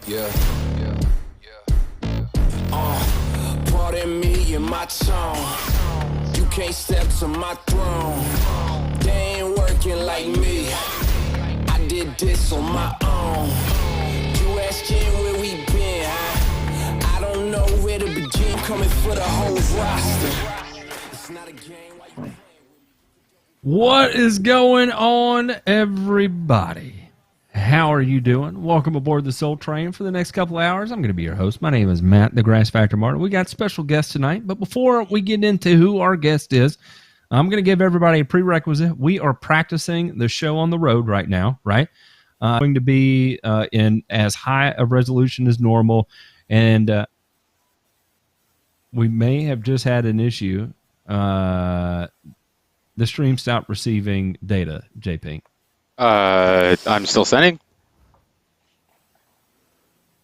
Yeah. Pardon me and my tone. You can't step to my throne. They ain't working like me. I did this on my own. You asking where we been, huh? I don't know where to begin. Coming for the whole roster. It's not a game. What is going on, everybody? How are you doing? Welcome aboard the Soul Train for the next couple of hours. I'm going to be your host. My name is Matt, the Grass Factor Martin. We got special guests tonight, but before we get into who our guest is, I'm going to give everybody a prerequisite. We are practicing the show on the road right now, right? Going to be in as high a resolution as normal, and we may have just had an issue. The stream stopped receiving data, JP. I'm still sending.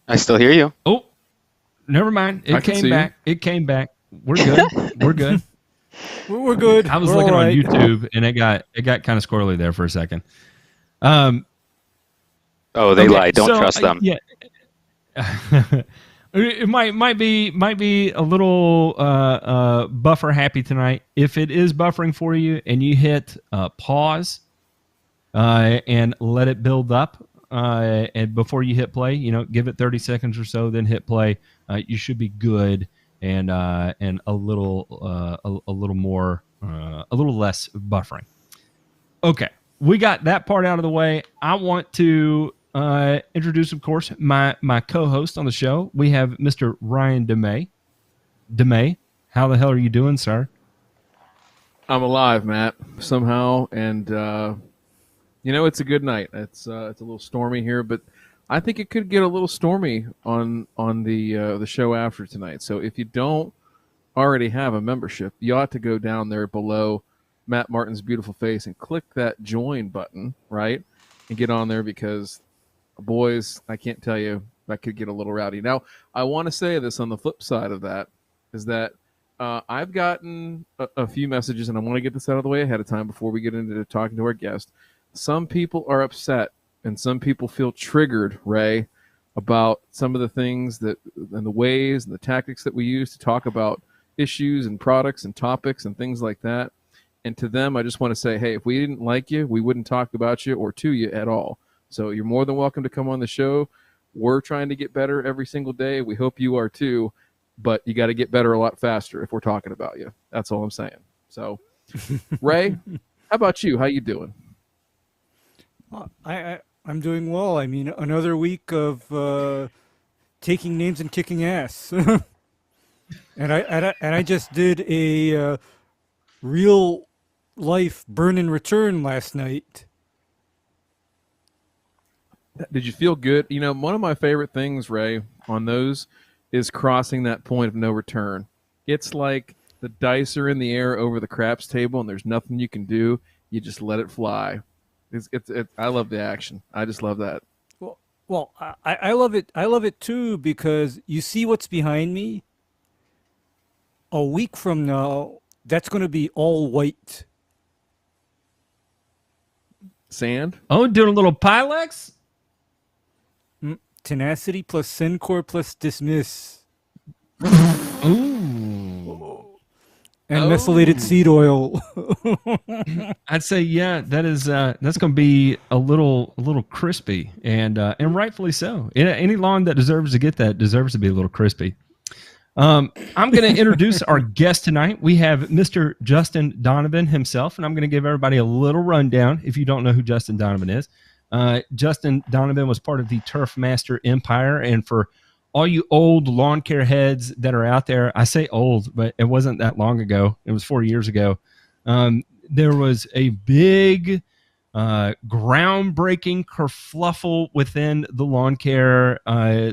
I still hear you. Oh, never mind. It came back. It came back. We're good. We're good. We're good. I was We're looking on YouTube, and it got kind of squirrely there for a second. Oh, they lie. Don't trust them. Yeah. It might be a little buffer happy tonight. If it is buffering for you, and you hit pause. And let it build up. And before you hit play, give it 30 seconds or so, then hit play. You should be good, and a little more, a little less buffering. Okay, we got that part out of the way. I want to introduce, of course, my co-host on the show. We have Mr. Ryan DeMay. DeMay, how the hell are you doing, sir? I'm alive, Matt, somehow, and it's a good night. It's a little stormy here, but I think it could get a little stormy on the show after tonight. So if you don't already have a membership, you ought to go down there below Matt Martin's beautiful face and click that join button, right? And get on there because, boys, I can't tell you, that could get a little rowdy. Now, I want to say this on the flip side of that is that I've gotten a few messages, and I want to get this out of the way ahead of time before we get into talking to our guest. Some people are upset and some people feel triggered, Ray, about some of the things and the ways and the tactics that we use to talk about issues and products and topics and things like that. And to them, I just want to say, hey, if we didn't like you, we wouldn't talk about you or to you at all. So you're more than welcome to come on the show. We're trying to get better every single day. We hope you are too, but you got to get better a lot faster if we're talking about you. That's all I'm saying. So, Ray, how about you? How you doing? I'm doing well. I mean, another week of taking names and kicking ass, and I just did a real life burn and return last night. Did you feel good? One of my favorite things, Ray, on those is crossing that point of no return. It's like the dice are in the air over the craps table, and there's nothing you can do. You just let it fly. I love the action. I just love that. Well, I love it. I love it too because you see what's behind me. A week from now, that's going to be all white. Sand? Oh, doing a little Pylex? Tenacity plus Syncor plus Dismiss. Ooh. And methylated seed oil. I'd say, yeah, that's going to be a little crispy, and rightfully so. Any lawn that deserves to get that deserves to be a little crispy. I'm going to introduce our guest tonight. We have Mr. Justin Donovan himself, and I'm going to give everybody a little rundown if you don't know who Justin Donovan is. Justin Donovan was part of the Turf Master Empire, and for all you old lawn care heads that are out there, I say old, but it wasn't that long ago. It was 4 years ago. There was a big, groundbreaking kerfluffle within the lawn care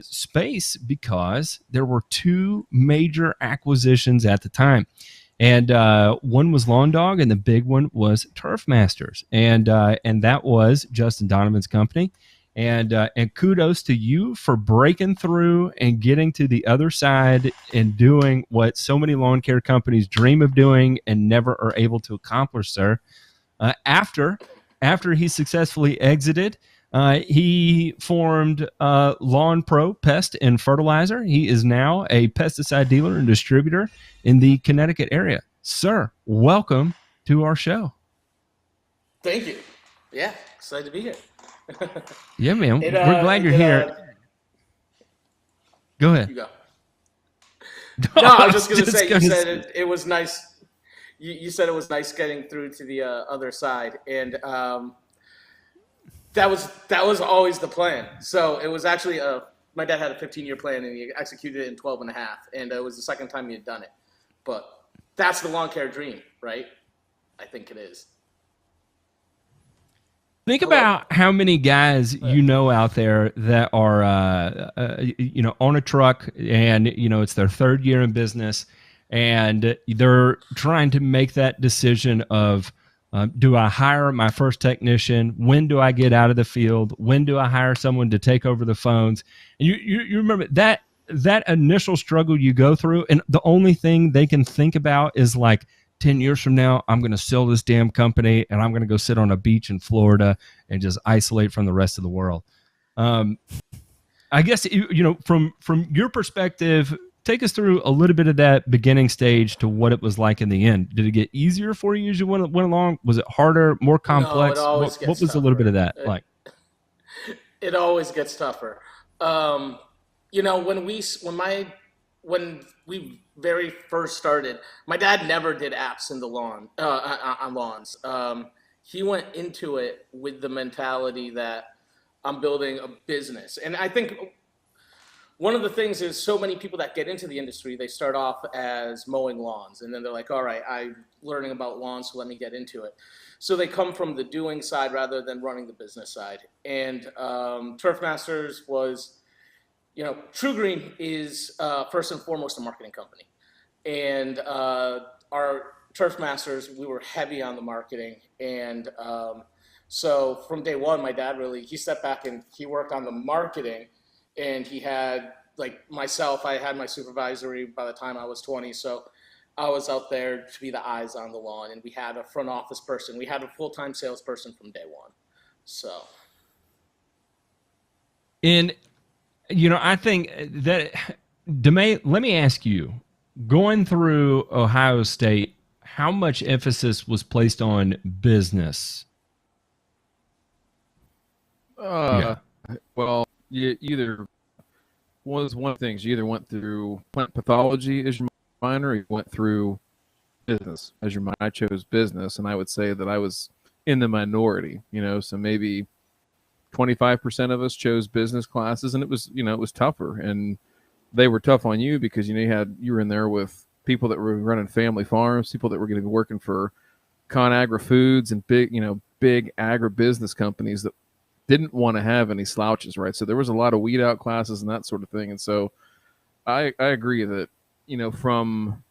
space because there were two major acquisitions at the time. And one was Lawn Dog, and the big one was Turf Masters. And that was Justin Donovan's company. And kudos to you for breaking through and getting to the other side and doing what so many lawn care companies dream of doing and never are able to accomplish, sir. After he successfully exited He formed Lawn Pro Pest and Fertilizer. He is now a pesticide dealer and distributor in the Connecticut area. Sir, welcome to our show. Thank you. Yeah, excited to be here. Yeah, man. We're glad you're here. Go ahead. You go. No, I was just going to say, you said it was nice. You said it was nice getting through to the other side. And that was alwaise the plan. So it was actually my dad had a 15-year plan, and he executed it in 12 and a half. And it was the second time he had done it. But that's the lawn care dream, right? I think it is. Think about how many guys you know out there that are, on a truck, and it's their third year in business, and they're trying to make that decision of, do I hire my first technician? When do I get out of the field? When do I hire someone to take over the phones? And you remember that initial struggle you go through, and the only thing they can think about is like, 10 years from now, I'm going to sell this damn company, and I'm going to go sit on a beach in Florida and just isolate from the rest of the world. I guess, from your perspective, take us through a little bit of that beginning stage to what it was like in the end. Did it get easier for you as you went along? Was it harder, more complex? No, it always what gets was tougher. A little bit of that like? It always gets tougher. When we very first started, my dad never did apps in the lawn on lawns. He went into it with the mentality that I'm building a business, and I think one of the things is so many people that get into the industry, they start off as mowing lawns, and then they're like, all right, I'm learning about lawns, so let me get into it. So they come from the doing side rather than running the business side. And Turf Masters was, True Green is first and foremost a marketing company. And our Turf Masters, we were heavy on the marketing. And so from day one, my dad he stepped back and he worked on the marketing. And he had, like myself, I had my supervisory by the time I was 20. So I was out there to be the eyes on the lawn. And we had a front office person. We had a full-time salesperson from day one. So. And, I think that, Demay, let me ask you, going through Ohio State, how much emphasis was placed on business? Well, you either was one of the things. You either went through plant pathology as your minor, or you went through business as your minor. I chose business, and I would say that I was in the minority. So maybe 25% of us chose business classes, and it was tougher, and they were tough on you because you were in there with people that were running family farms, people that were going to be working for ConAgra Foods and big agribusiness companies that didn't want to have any slouches, right? So there was a lot of weed out classes and that sort of thing. And so I agree that, from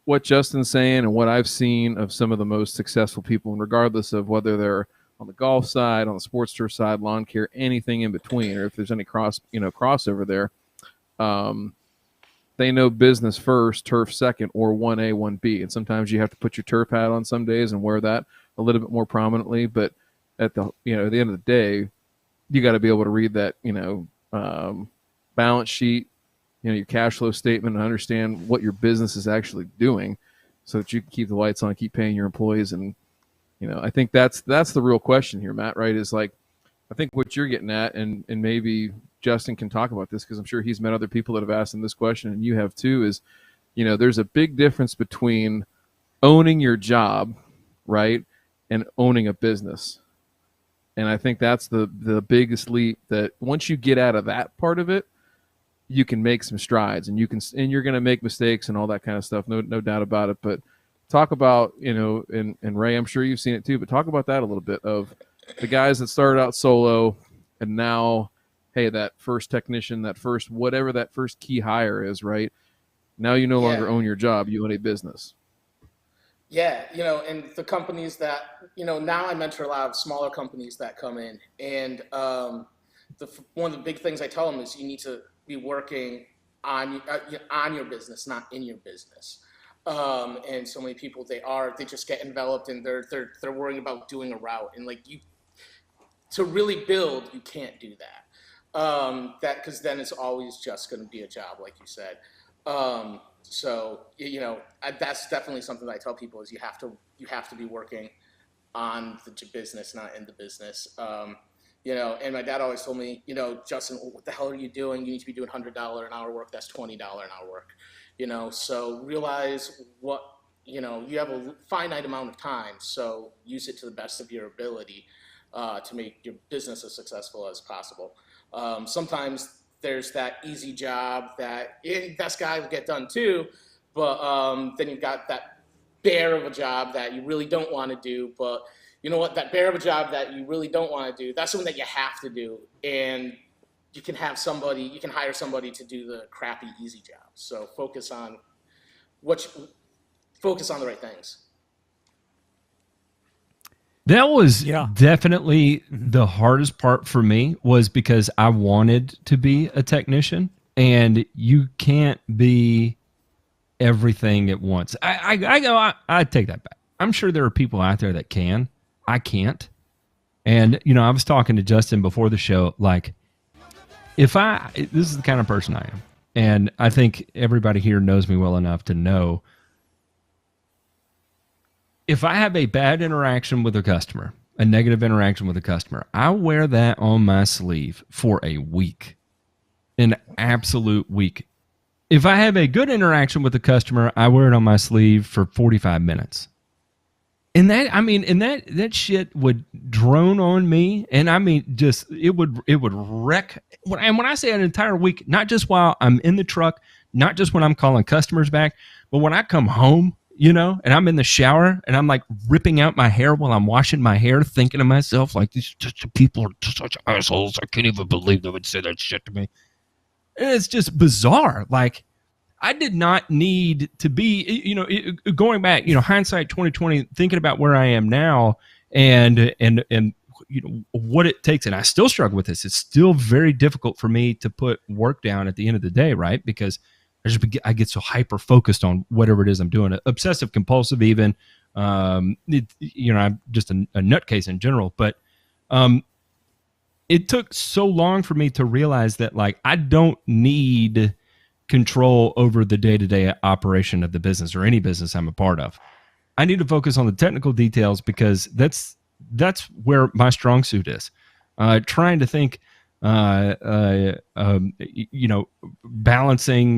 what Justin's saying and what I've seen of some of the most successful people, and regardless of whether they're on the golf side, on the sports turf side, lawn care, anything in between, or if there's any crossover there, they know business first, turf second, or 1A, 1B. And sometimes you have to put your turf hat on some days and wear that a little bit more prominently. But at the end of the day, you got to be able to read that, balance sheet, your cash flow statement, and understand what your business is actually doing so that you can keep the lights on, keep paying your employees. And, I think that's the real question here, Matt, right? Is like, I think what you're getting at, and maybe Justin can talk about this because I'm sure he's met other people that have asked him this question, and you have too, is, there's a big difference between owning your job, right, and owning a business. And I think that's the biggest leap, that once you get out of that part of it, you can make some strides, and you're going to make mistakes and all that kind of stuff. No doubt about it. But talk about, and Ray, I'm sure you've seen it too, but talk about that a little bit, of the guys that started out solo and now, hey, that first technician, that first key hire is, right? Now you no longer own your job, you own a business. Yeah, and the companies that, now I mentor a lot of smaller companies that come in. And one of the big things I tell them is you need to be working on your business, not in your business. And so many people, they just get enveloped, and they're worrying about doing a route. And to really build, you can't do that. Because then it's always just going to be a job, like you said. So that's definitely something that I tell people is you have to be working on the business, not in the business. And my dad always told me, Justin, what the hell are you doing? You need to be doing $100 an hour work. That's $20 an hour work. So realize what, you have a finite amount of time. So use it to the best of your ability to make your business as successful as possible. Sometimes there's that easy job that that's got to get done too, but then you've got that bear of a job that you really don't want to do. But you know what? That bear of a job that you really don't want to do, that's something that you have to do. And you can hire somebody to do the crappy easy job. So focus on the right things. That was definitely the hardest part for me, was because I wanted to be a technician, and you can't be everything at once. I take that back. I'm sure there are people out there that can. I can't. And, I was talking to Justin before the show, like, this is the kind of person I am. And I think everybody here knows me well enough to know, if I have a bad interaction with a customer, a negative interaction with a customer, I wear that on my sleeve for a week, an absolute week. If I have a good interaction with a customer, I wear it on my sleeve for 45 minutes. And that shit would drone on me. And it would wreck. And when I say an entire week, not just while I'm in the truck, not just when I'm calling customers back, but when I come home, and I'm in the shower and I'm like ripping out my hair while I'm washing my hair, thinking to myself, like, these people are such assholes. I can't even believe they would say that shit to me. And it's just bizarre. Like, I did not need to be, going back, hindsight 2020, thinking about where I am now and what it takes. And I still struggle with this. It's still very difficult for me to put work down at the end of the day, right? Because I get so hyper focused on whatever it is I'm doing, obsessive compulsive, even, I'm just a nutcase in general. But it took so long for me to realize that, like, I don't need control over the day-to-day operation of the business or any business I'm a part of. I need to focus on the technical details, because that's where my strong suit is. Trying to think, balancing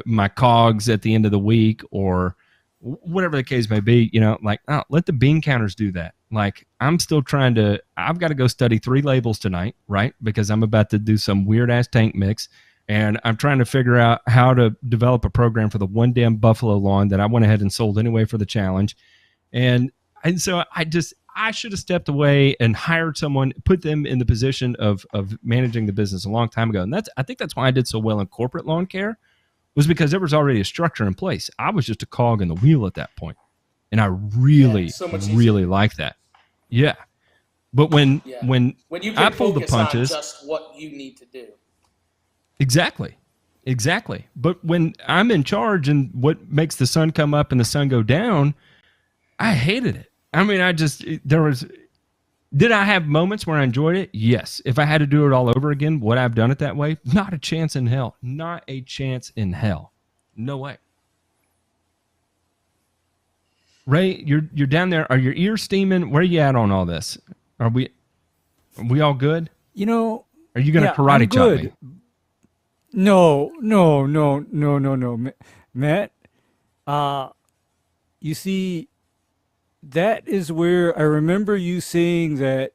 my cogs at the end of the week, or whatever the case may be, let the bean counters do that. Like, I've got to go study 3 labels tonight, right? Because I'm about to do some weird ass tank mix, and I'm trying to figure out how to develop a program for the one damn buffalo lawn that I went ahead and sold anyway for the challenge. And so I should have stepped away and hired someone, put them in the position of managing the business a long time ago. And I think that's why I did so well in corporate lawn care, was because there was already a structure in place. I was just a cog in the wheel at that point. And I really, really like that. Yeah. But when you I pulled the punches, on just what you need to do. Exactly. But when I'm in charge and what makes the sun come up and the sun go down, I hated it. Did I have moments where I enjoyed it? Yes. If I had to do it all over again, would I have done it that way? Not a chance in hell. Not a chance in hell. No way. Ray, you're down there. Are your ears steaming? Where are you at on all this? Are we all good? Are you going to karate chop me? No, Matt. You see, that is where I remember you saying that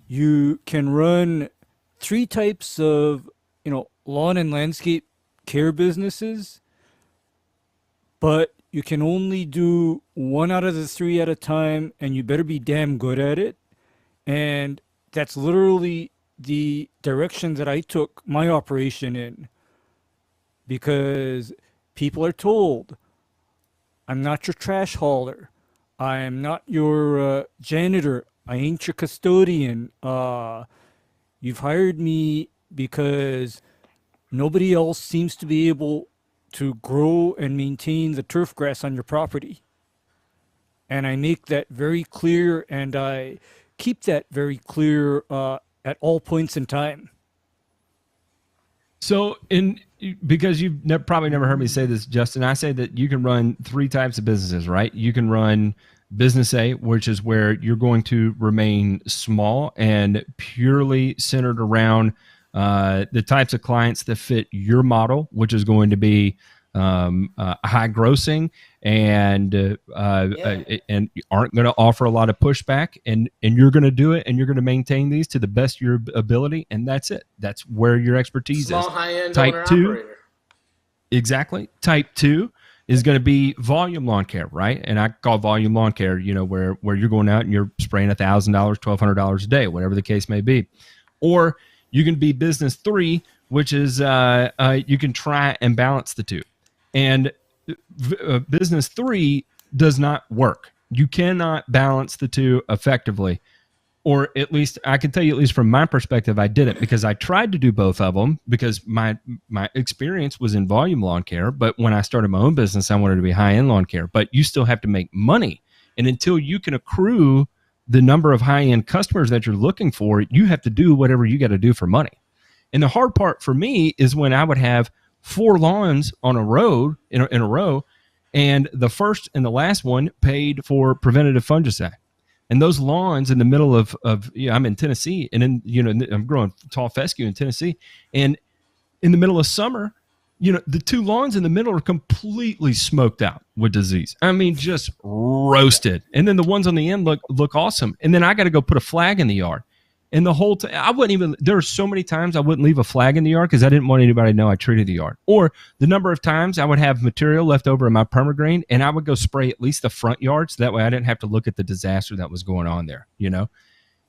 you can run 3 types of, lawn and landscape care businesses, but you can only do 1 out of the 3 at a time, and you better be damn good at it. And that's literally the direction that I took my operation in, because people are told, I'm not your trash hauler. I am not your janitor. I ain't your custodian. You've hired me because nobody else seems to be able to grow and maintain the turf grass on your property. And I make that very clear, and I keep that very clear at all points in time. So, because you've probably never heard me say this, Justin, I say that you can run three types of businesses, right? You can run business A, which is where you're going to remain small and purely centered around the types of clients that fit your model, which is going to be high grossing and aren't going to offer a lot of pushback, and you're going to do it, and you're going to maintain these to the best of your ability, and that's it. That's where your expertise Small, is. high-end Type owner 2, operator. exactly. Type 2 is going to be volume lawn care, right? And I call volume lawn care, where you're going out and you're spraying $1,000, $1,200 a day, whatever the case may be. Or you can be business 3, which is you can try and balance the two. And business 3 does not work. You cannot balance the two effectively. Or at least I can tell you, at least from my perspective, I didn't, because I tried to do both of them because my experience was in volume lawn care. But when I started my own business, I wanted to be high-end lawn care. But you still have to make money. And until you can accrue the number of high-end customers that you're looking for, you have to do whatever you got to do for money. And the hard part for me is when I would have 4 lawns on a road in a row, and the first and the last one paid for preventative fungicide. And those lawns in the middle of I'm in Tennessee, and I'm growing tall fescue in Tennessee, and in the middle of summer, the 2 lawns in the middle are completely smoked out with disease. I mean, just roasted. And then the ones on the end look awesome. And then I got to go put a flag in the yard. And the whole time, there are so many times I wouldn't leave a flag in the yard because I didn't want anybody to know I treated the yard. Or the number of times I would have material left over in my permagreen, and I would go spray at least the front yard, so that way I didn't have to look at the disaster that was going on there, And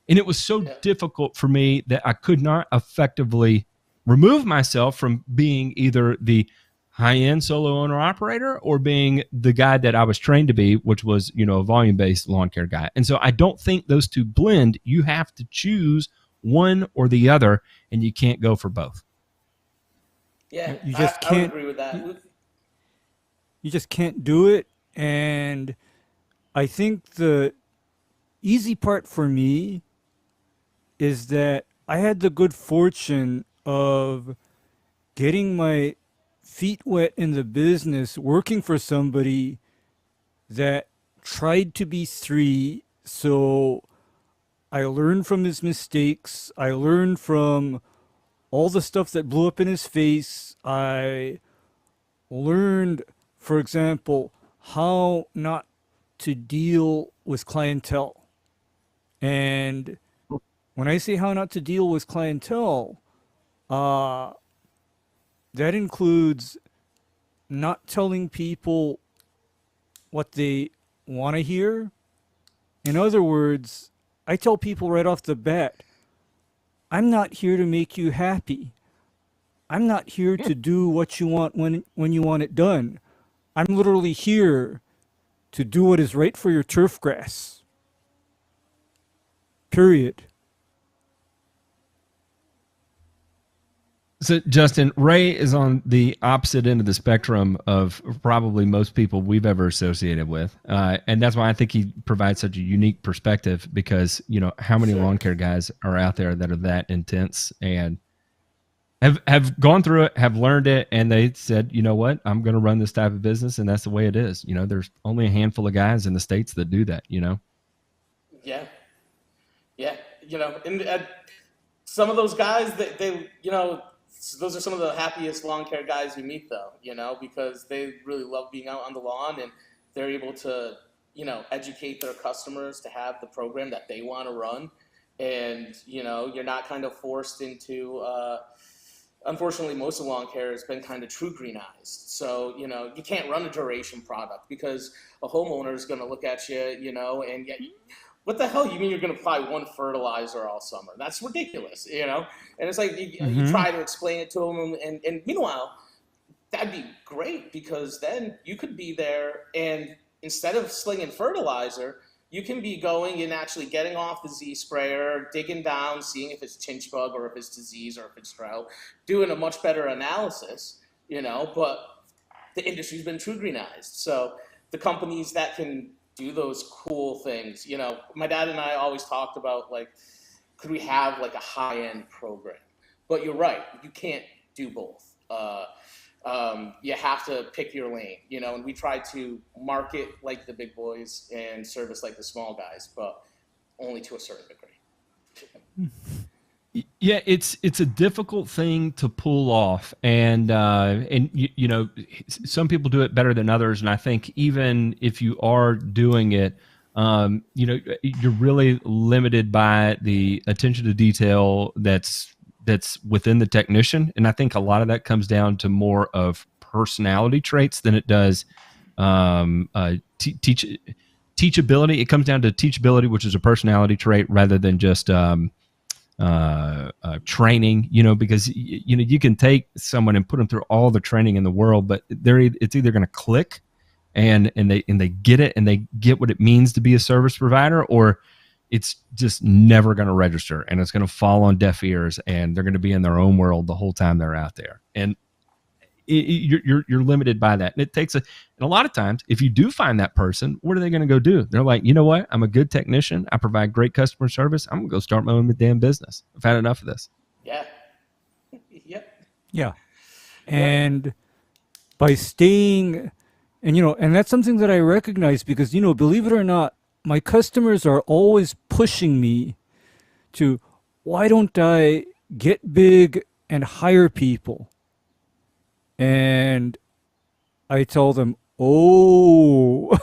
it was so difficult for me that I could not effectively remove myself from being either the high-end solo owner operator or being the guy that I was trained to be, which was, a volume-based lawn care guy. And so I don't think those two blend. You have to choose one or the other, and you can't go for both. Yeah, You just I would can't. agree with that. You just can't do it. And I think the easy part for me is that I had the good fortune of getting my feet wet in the business, working for somebody that tried to be 3. So I learned from his mistakes. I learned from all the stuff that blew up in his face. I learned, for example, how not to deal with clientele. And when I say how not to deal with clientele, that includes not telling people what they want to hear. In other words, I tell people right off the bat, I'm not here to make you happy. I'm not here to do what you want when you want it done. I'm literally here to do what is right for your turf grass. Period. So, Justin, Ray is on the opposite end of the spectrum of probably most people we've ever associated with. And that's why I think he provides such a unique perspective because, how many lawn care guys are out there that are that intense and have gone through it, have learned it, and they said, you know what, I'm going to run this type of business, and that's the way it is. There's only a handful of guys in the States that do that, Yeah. Yeah. And some of those guys, those are some of the happiest lawn care guys you meet, though, because they really love being out on the lawn and they're able to, educate their customers to have the program that they want to run. And, you're not kind of forced into, unfortunately, most of lawn care has been kind of true greenized. So, you can't run a duration product because a homeowner is going to look at you, and yet, what the hell? You mean you're going to apply one fertilizer all summer? That's ridiculous, And it's like you try to explain it to them, and meanwhile, that'd be great because then you could be there, and instead of slinging fertilizer, you can be going and actually getting off the Z sprayer, digging down, seeing if it's chinch bug or if it's disease or if it's drought, doing a much better analysis, But the industry's been true greenized, so the companies that can do those cool things. You know, my dad and I always talked about, like, could we have like a high-end program? But you're right, you can't do both. You have to pick your lane, you know, and we try to market like the big boys and service like the small guys, but only to a certain degree. Yeah, it's a difficult thing to pull off, and you know, some people do it better than others, and I think even if you are doing it, you know, you're really limited by the attention to detail that's within the technician, and I think a lot of that comes down to more of personality traits than it does teachability. It comes down to teachability, which is a personality trait, rather than just training, you know, because you know, you can take someone and put them through all the training in the world, but it's either going to click and they get it and they get what it means to be a service provider, or it's just never going to register and it's going to fall on deaf ears and they're going to be in their own world the whole time they're out there. And you're limited by that. And it takes and a lot of times, if you do find that person, what are they going to go do? They're like, you know what? I'm a good technician. I provide great customer service. I'm going to go start my own damn business. I've had enough of this. Yeah. Yep. Yeah. And by staying, and, you know, and that's something that I recognize because, you know, believe it or not, my customers are always pushing me to, why don't I get big and hire people? And I tell them, oh,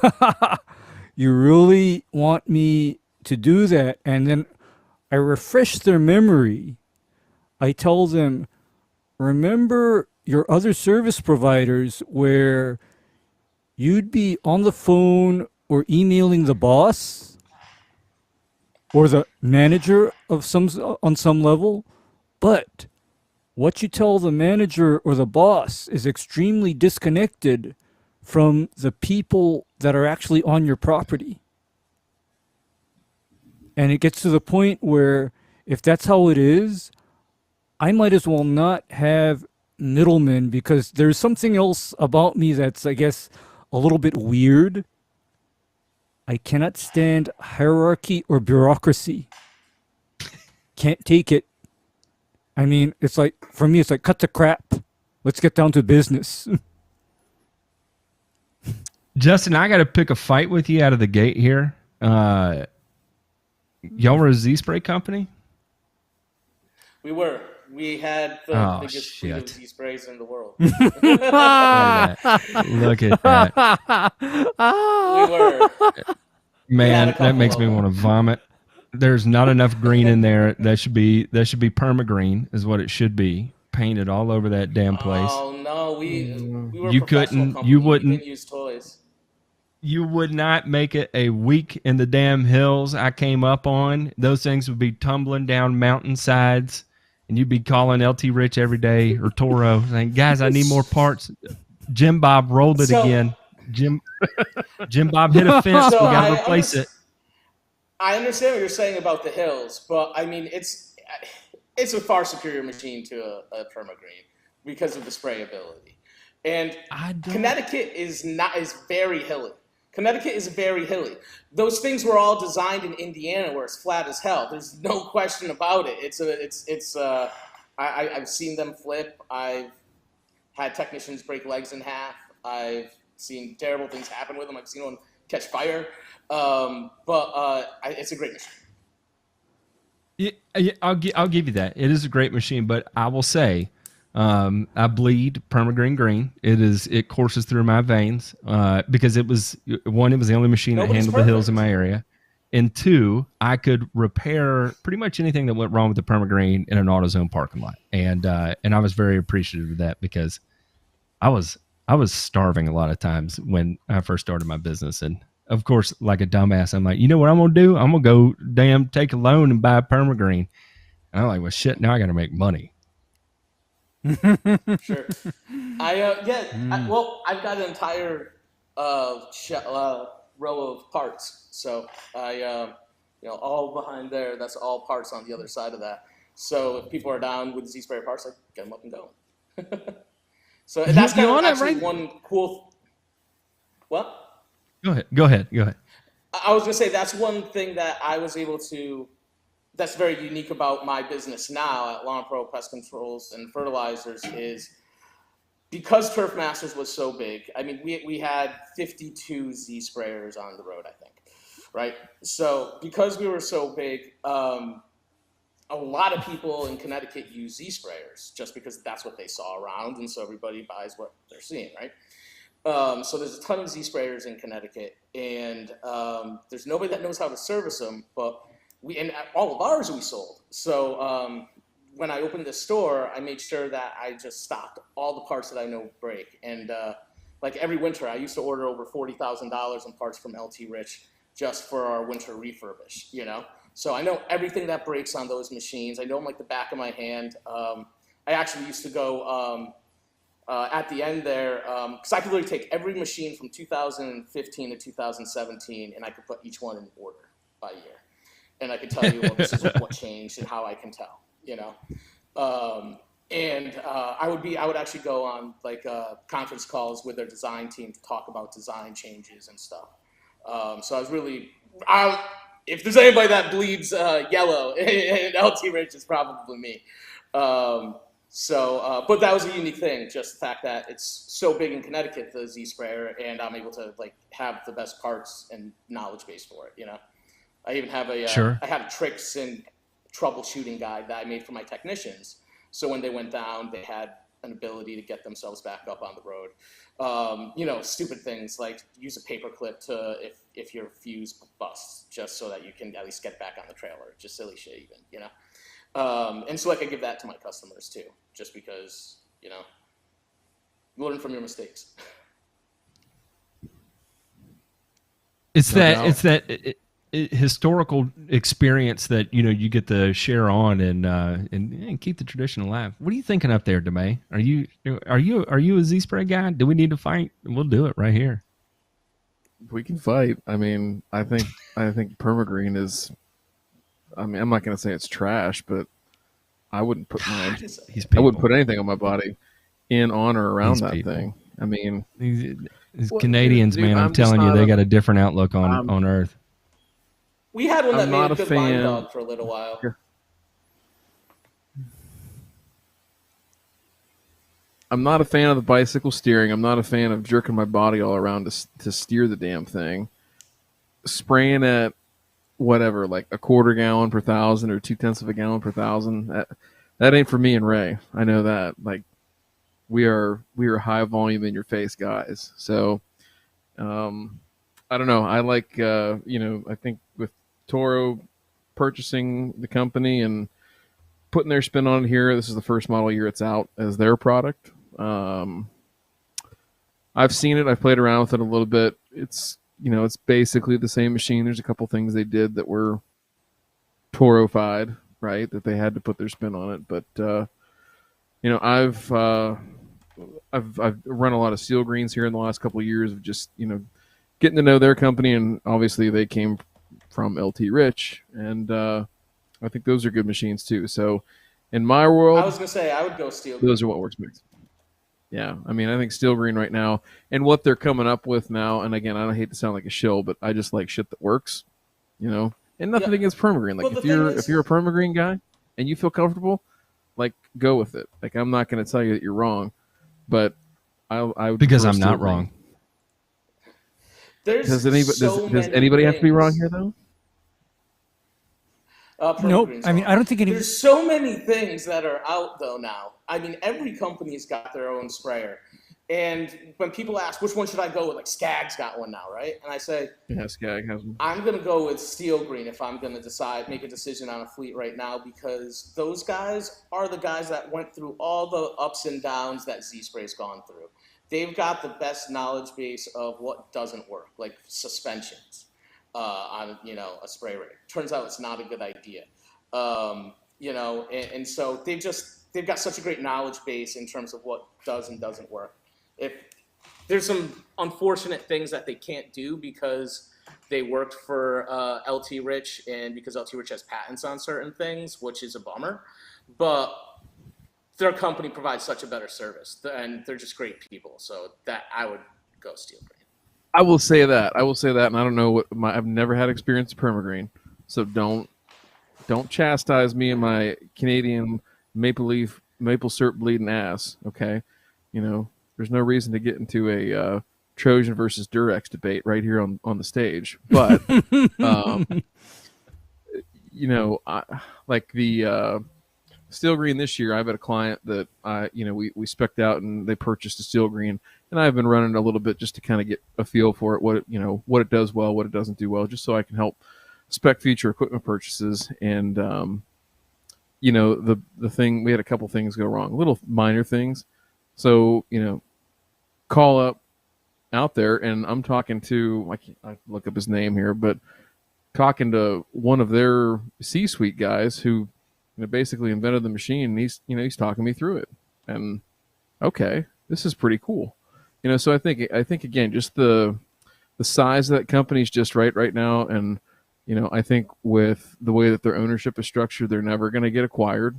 you really want me to do that? And then I refresh their memory. I tell them, remember your other service providers where you'd be on the phone or emailing the boss or the manager of on some level, but what you tell the manager or the boss is extremely disconnected from the people that are actually on your property. And it gets to the point where if that's how it is, I might as well not have middlemen, because there's something else about me that's, I guess, a little bit weird. I cannot stand hierarchy or bureaucracy. Can't take it. I mean, it's like, for me, it's like, cut the crap. Let's get down to business. Justin, I got to pick a fight with you out of the gate here. Y'all were a Z-Spray company? We were. We had the biggest fleet of shit. Z-sprays in the world. Look at that. We were. Man, that makes me want to vomit. There's not enough green in there. That should be permagreen is what it should be. Painted all over that damn place. Oh no, we were You a professional couldn't- company. you We wouldn't- didn't use toys. You would not make it a week in the damn hills I came up on. Those things would be tumbling down mountainsides, and you'd be calling LT Rich every day or Toro saying, guys, I need more parts. Jim Bob rolled it again. Jim Bob hit a fence. So We got to replace it. I understand what you're saying about the hills, but I mean, it's a far superior machine to a permagreen because of the spray ability. And Connecticut is very hilly. Connecticut is very hilly. Those things were all designed in Indiana, where it's flat as hell. There's no question about it. I've seen them flip. I've had technicians break legs in half. I've seen terrible things happen with them. I've seen one catch fire. It's a great machine. Yeah, I'll give you that. It is a great machine, but I will say, I bleed permagreen green. It courses through my veins because it was the only machine that handled the hills in my area, and two, I could repair pretty much anything that went wrong with the permagreen in an AutoZone parking lot, and I was very appreciative of that because I was starving a lot of times when I first started my business, and of course, like a dumbass, I'm like, you know what I'm gonna do? I'm gonna go take a loan and buy a permagreen, and I'm like, well, shit, now I got to make money. Sure. I've got an entire row of parts. So all behind there, that's all parts on the other side of that. So if people are down with Z-Spray parts, I get them up and going. So that's kind of actually one cool. What? Go ahead. I was gonna say that's one thing that I was able to. That's very unique about my business now at Lawn Pro Pest Controls and Fertilizers is because Turf Masters was so big. I mean, we had 52 Z sprayers on the road, I think, right? So because we were so big, a lot of people in Connecticut use Z sprayers just because that's what they saw around, and so everybody buys what they're seeing, right? So there's a ton of Z sprayers in Connecticut, and there's nobody that knows how to service them. But and all of ours we sold. So when I opened this store, I made sure that I just stocked all the parts that I know break. And like every winter, I used to order over $40,000 in parts from LT Rich just for our winter refurbish. So I know everything that breaks on those machines. I know them like the back of my hand. I actually used to go at the end there, because I could literally take every machine from 2015 to 2017, and I could put each one in order by year. And I could tell you, well, this is what changed and how I can tell, I would actually go on like conference calls with their design team to talk about design changes and stuff. So I was really, if there's anybody that bleeds yellow in LT Ridge, it's probably me. But that was a unique thing, just the fact that it's so big in Connecticut, the Z sprayer, and I'm able to like have the best parts and knowledge base for it. I even have I had a tricks and troubleshooting guide that I made for my technicians. So when they went down, they had an ability to get themselves back up on the road. Stupid things like use a paper clip to if your fuse busts, just so that you can at least get back on the trailer. Just silly shit, even. And so I could give that to my customers too, just because learn from your mistakes. It's that historical experience that you get to share on and keep the tradition alive. What are you thinking up there, Demay? Are you a Z spray guy? Do we need to fight? We'll do it right here. We can fight. I mean, I think permagreen is. I mean, I'm not going to say it's trash, but I wouldn't put I wouldn't put anything on my body on or around that thing. I mean, these Canadians, dude, man, I'm telling you, they got a different outlook on Earth. We had one that made a good line dog for a little while. Yeah. I'm not a fan of the bicycle steering. I'm not a fan of jerking my body all around to steer the damn thing. Spraying at whatever, like a quarter gallon per thousand or 0.2 of a gallon per thousand. That ain't for me and Ray. I know that. Like we are high volume in your face guys. So I don't know. I like I think with Toro purchasing the company and putting their spin on it here, this is the first model year it's out as their product. I've seen it. I've played around with it a little bit. It's it's basically the same machine. There's a couple things they did that were Toro-fied, right? That they had to put their spin on it. But I've run a lot of Steel Greens here in the last couple of years of just getting to know their company, and obviously they came from LT Rich, and I think those are good machines too. So in my world, I was gonna say I would go Steel Green. Those are what works best. Yeah, I mean, I think Steel Green right now, and what they're coming up with now, and again, I don't hate to sound like a shill, but I just like shit that works, and nothing against permagreen. Like if you're a permagreen guy and you feel comfortable, like go with it. Like I'm not going to tell you that you're wrong, but I would because I'm not wrong. Does anybody have to be wrong here though? Nope. I mean, I don't think There's so many things that are out though now. I mean, every company's got their own sprayer, and when people ask which one should I go with, like Skag's got one now, right? And I say, yeah, Skag has one. I'm gonna go with Steel Green if I'm gonna make a decision on a fleet right now, because those guys are the guys that went through all the ups and downs that Z Spray's gone through. They've got the best knowledge base of what doesn't work, like suspensions. On a spray rig. Turns out it's not a good idea. And so they've got such a great knowledge base in terms of what does and doesn't work. If there's some unfortunate things that they can't do because they worked for LT Rich and because LT Rich has patents on certain things, which is a bummer, but their company provides such a better service and they're just great people. So that I would go Steel Green. I will say that. And I don't know I've never had experience with permagreen, so don't chastise me and my Canadian maple syrup bleeding ass. Okay, there's no reason to get into a Trojan versus Durex debate right here on the stage. But like the steel green this year, I've had a client that we spec'd out and they purchased a steel green, and I've been running a little bit just to kind of get a feel for it, what it does well, what it doesn't do well, just so I can help spec future equipment purchases. And the thing, we had a couple things go wrong, little minor things. So call up out there, and I'm talking to, I look up his name here, but talking to one of their C-suite guys who basically invented the machine, and he's talking me through it, and okay, this is pretty cool. So I think again, just the size of that company is just right now, and I think with the way that their ownership is structured, they're never going to get acquired,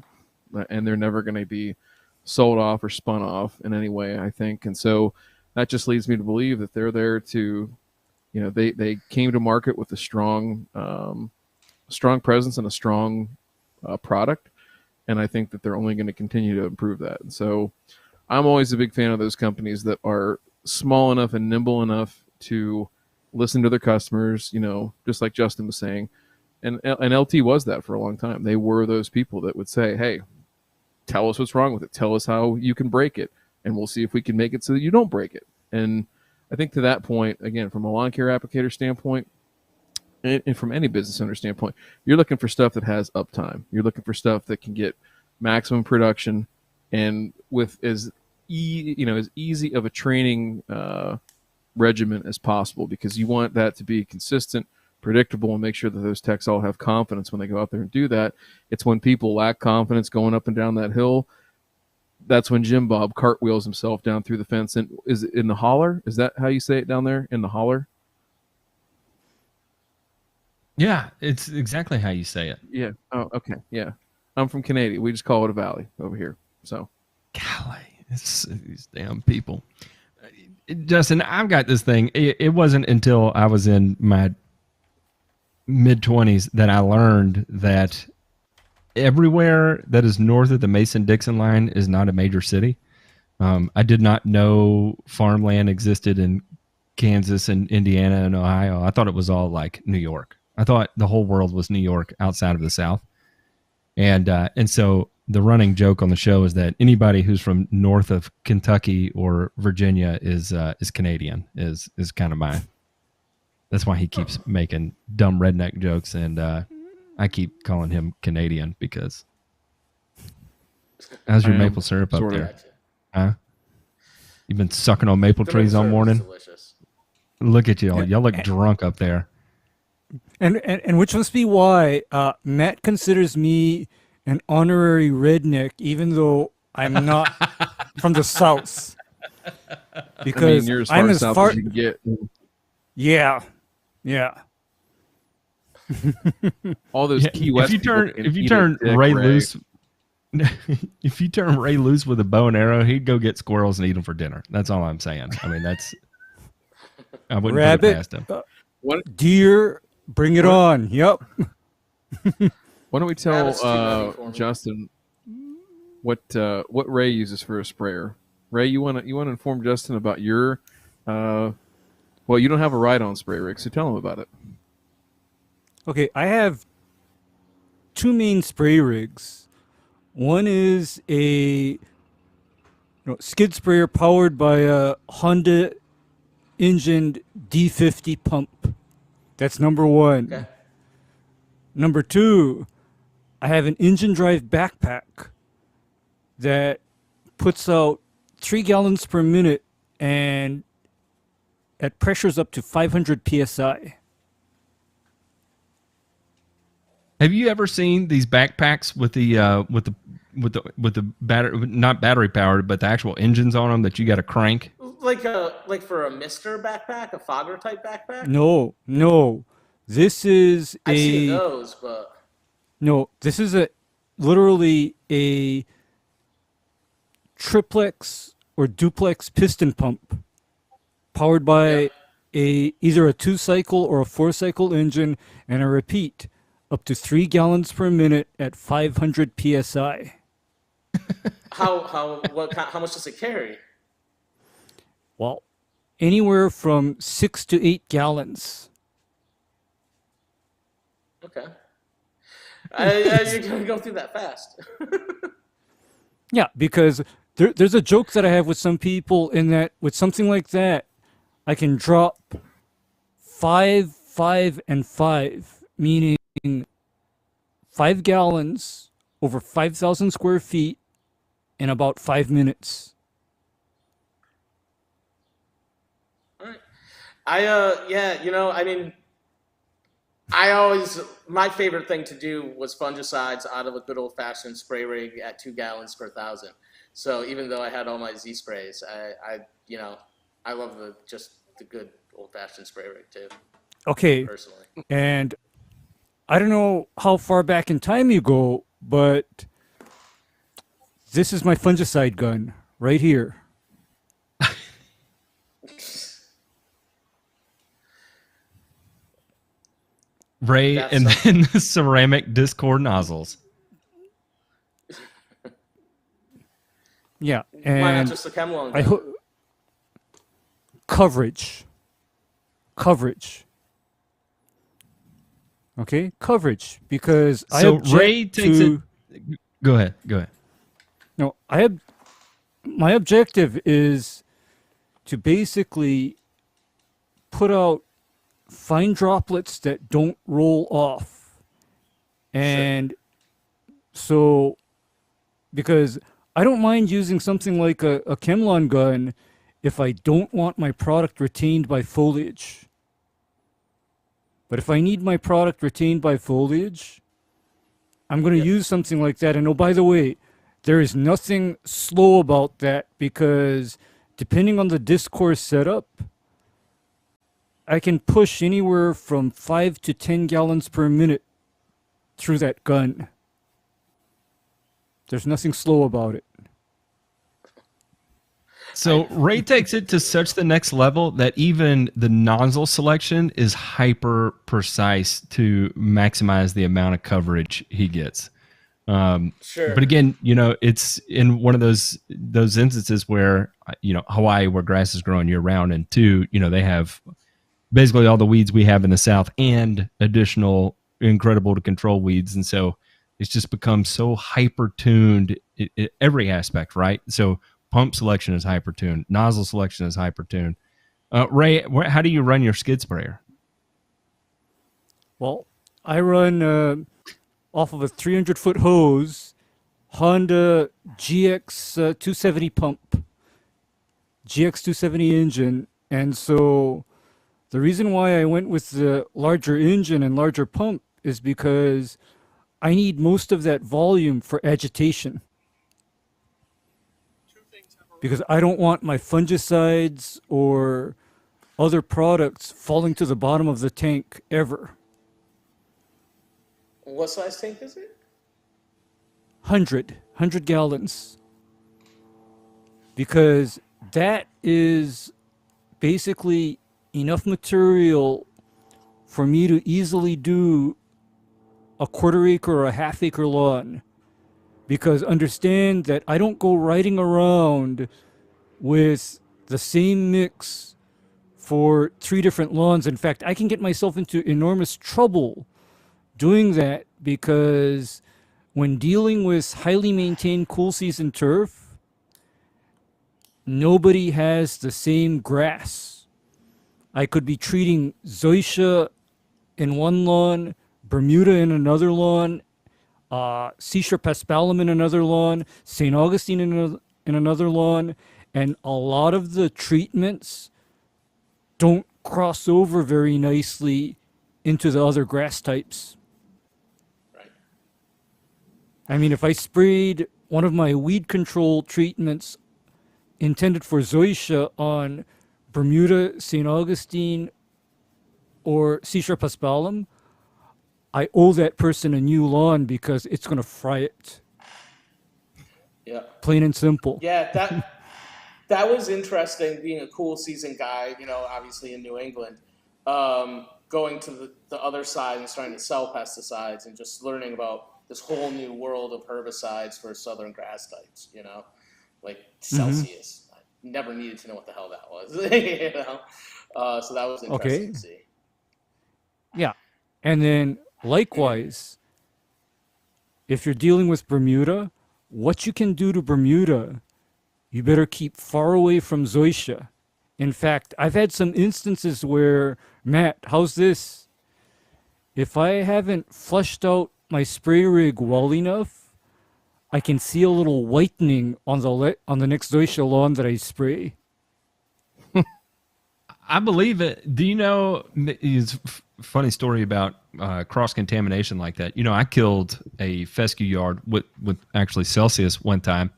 and they're never going to be sold off or spun off in any way, I think. And so that just leads me to believe that they're there to, they came to market with a strong presence and a strong product, and I think that they're only going to continue to improve that. And so I'm always a big fan of those companies that are small enough and nimble enough to listen to their customers, just like Justin was saying. And LT was that for a long time. They were those people that would say, hey, tell us what's wrong with it. Tell us how you can break it, and we'll see if we can make it so that you don't break it. And I think to that point, again, from a lawn care applicator standpoint, and from any business owner standpoint, you're looking for stuff that has uptime. You're looking for stuff that can get maximum production, and with as easy of a training regimen as possible, because you want that to be consistent, predictable, and make sure that those techs all have confidence when they go out there and do that. It's when people lack confidence going up and down that hill, that's when Jim Bob cartwheels himself down through the fence. And is it in the holler? Is that how you say it down there, in the holler? Yeah, it's exactly how you say it. Yeah. Oh, okay. Yeah. I'm from Canada. We just call it a valley over here. So, golly, it's these damn people. Justin, I've got this thing. It wasn't until I was in my mid-20s that I learned that everywhere that is north of the Mason-Dixon line is not a major city. I did not know farmland existed in Kansas and Indiana and Ohio. I thought it was all like New York. I thought the whole world was New York outside of the South. And so the running joke on the show is that anybody who's from north of Kentucky or Virginia is Canadian, is kind of my. That's why he keeps making dumb redneck jokes, and I keep calling him Canadian because. How's your maple syrup up there? Huh? You've been sucking on maple trees all morning. Delicious. Look at y'all. Y'all look drunk up there. And which must be why Matt considers me an honorary redneck, even though I'm not from the South. Because you're as I'm as south far as you can get. Yeah. All those Key West. If you turn Ray loose, if you turn Ray loose with a bow and arrow, he'd go get squirrels and eat them for dinner. That's all I'm saying. I mean, I wouldn't put it past him. What Deer, bring it on. Yep. Why don't we That is too many tell for me. Justin what Ray uses for a sprayer? Ray, you want to inform Justin about your well, you don't have a ride-on spray rig, so tell him about it. Okay, I have two main spray rigs. One is a skid sprayer powered by a Honda engined D50 pump. That's number one. Okay. Number two, I have an engine drive backpack that puts out 3 gallons per minute and at pressures up to 500 psi. Have you ever seen these backpacks with the battery, not battery powered, but the actual engines on them that you got to crank? Like for a Mister backpack, a Fogger type backpack. No. This is I've seen those, but this is literally a triplex or duplex piston pump powered by either a 2-cycle or a 4-cycle engine, and I repeat, up to 3 gallons per minute at 500 psi. How much does it carry? Well, anywhere from 6 to 8 gallons. Okay. You're gonna go through that fast. Yeah, because there's a joke that I have with some people in that with something like that, I can drop 5, 5, and 5, meaning 5 gallons over 5,000 square feet in about 5 minutes. All right. Yeah, I mean, my favorite thing to do was fungicides out of a good old fashioned spray rig at 2 gallons per thousand. So even though I had all my Z sprays, I love the good old fashioned spray rig too. Okay, Personally. and I don't know how far back in time you go, but this is my fungicide gun right here. Ray, and then the ceramic Discord nozzles. Yeah, Why not and just the Chemlone gun? coverage. Okay, coverage, because I object Ray takes to. it. Go ahead. No, my objective is to basically put out fine droplets that don't roll off. And so, because I don't mind using something like a Chemlon gun if I don't want my product retained by foliage. But if I need my product retained by foliage, I'm going to use something like that. And oh, by the way, there is nothing slow about that, because depending on the discourse setup, I can push anywhere from 5 to 10 gallons per minute through that gun. There's nothing slow about it. So Ray takes it to such the next level that even the nozzle selection is hyper precise to maximize the amount of coverage he gets. Sure. But again, it's in one of those instances where, Hawaii, where grass is growing year round, and two, they have basically all the weeds we have in the South and additional incredible to control weeds. And so it's just become so hyper tuned in every aspect, right? So pump selection is hyper tuned, nozzle selection is hyper tuned. Ray, how do you run your skid sprayer? Well, I run off of a 300-foot hose, Honda GX 270 pump, GX 270 engine. And so the reason why I went with the larger engine and larger pump is because I need most of that volume for agitation. Because I don't want my fungicides or other products falling to the bottom of the tank ever. What size tank is it? 100 gallons. Because that is basically enough material for me to easily do a 1/4 acre or a 1/2 acre lawn. Because understand that I don't go riding around with the same mix for 3 different lawns. In fact, I can get myself into enormous trouble doing that, because when dealing with highly maintained cool season turf, nobody has the same grass. I could be treating zoysia in one lawn, Bermuda in another lawn, Seashore paspalum in another lawn, St. Augustine in another lawn, and a lot of the treatments don't cross over very nicely into the other grass types. Right. I mean, if I sprayed one of my weed control treatments intended for zoysia on Bermuda, St. Augustine, or Seashore paspalum, I owe that person a new lawn, because it's going to fry it. Yeah. Plain and simple. Yeah, that was interesting. Being a cool season guy, obviously in New England, going to the other side and starting to sell pesticides and just learning about this whole new world of herbicides for southern grass types. Like Celsius. I never needed to know what the hell that was. So that was interesting Okay. to see. Yeah. And then likewise, if you're dealing with Bermuda, what you can do to Bermuda, you better keep far away from zoysia. In fact, I've had some instances where, Matt, how's this? If I haven't flushed out my spray rig well enough, I can see a little whitening on the next zoysia lawn that I spray. I believe it. Do you know? It's funny story about cross contamination like that. I killed a fescue yard with actually Celsius one time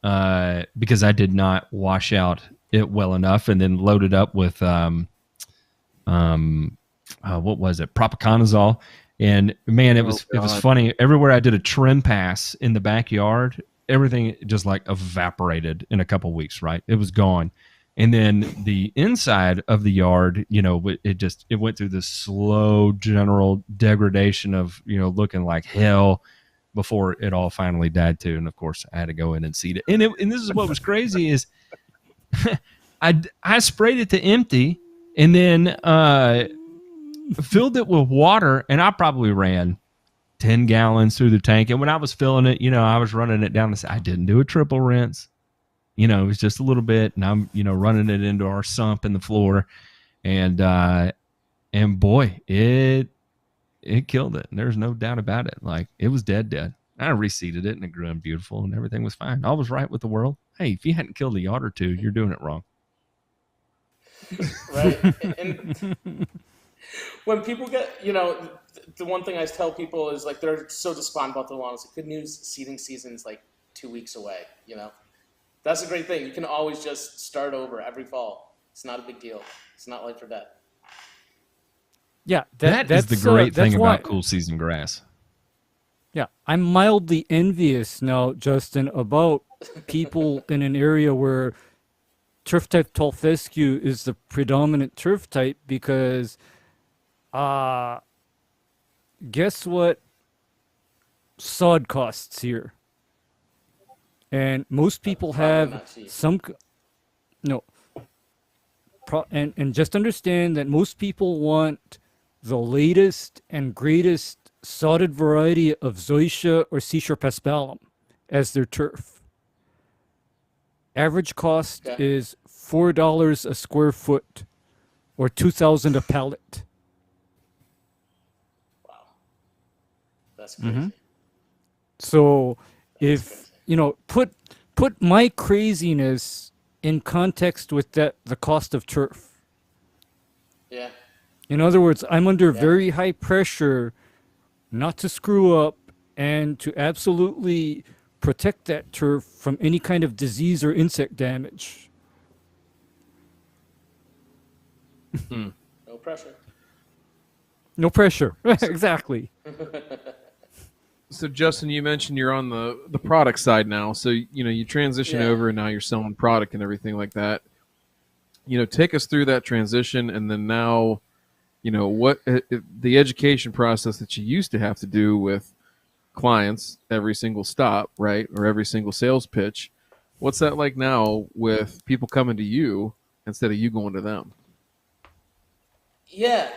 because I did not wash out it well enough, and then loaded up with what was it? Propiconazole. And man, it was funny. Everywhere I did a trim pass in the backyard, everything just like evaporated in a couple weeks. Right, it was gone. And then the inside of the yard, it went through this slow general degradation of, looking like hell before it all finally died too. And of course I had to go in and seed it. And this is what was crazy is I sprayed it to empty and then filled it with water, and I probably ran 10 gallons through the tank. And when I was filling it, I was running it down the side. I didn't do a triple rinse. It was just a little bit, and I'm, running it into our sump in the floor, and boy, it killed it. There's no doubt about it. Like, it was dead. I reseeded it, and it grew in beautiful, and everything was fine. I was right with the world. Hey, if you hadn't killed a yard or two, you're doing it wrong. Right. And when people get, the one thing I tell people is like they're so despondent about their lawns. Good news, seeding season is like 2 weeks away. That's a great thing. You can always just start over every fall. It's not a big deal. It's not life or death. Yeah, that's the great thing about cool season grass. Yeah, I'm mildly envious now, Justin, about people in an area where turf type tall fescue is the predominant turf type because guess what sod costs here? And most people have some and just understand that most people want the latest and greatest sodded variety of zoysia or seashore paspalum as their turf. Average cost is $4 a square foot or $2,000 a pallet. Wow. That's crazy. So put my craziness in context with the cost of turf. Yeah. In other words, I'm under very high pressure not to screw up and to absolutely protect that turf from any kind of disease or insect damage. No pressure. No pressure. Exactly. So Justin, you mentioned you're on the product side now. So, you transition over and now you're selling product and everything like that. Take us through that transition, and then now, what the education process that you used to have to do with clients every single stop, right? Or every single sales pitch. What's that like now with people coming to you instead of you going to them? Yeah,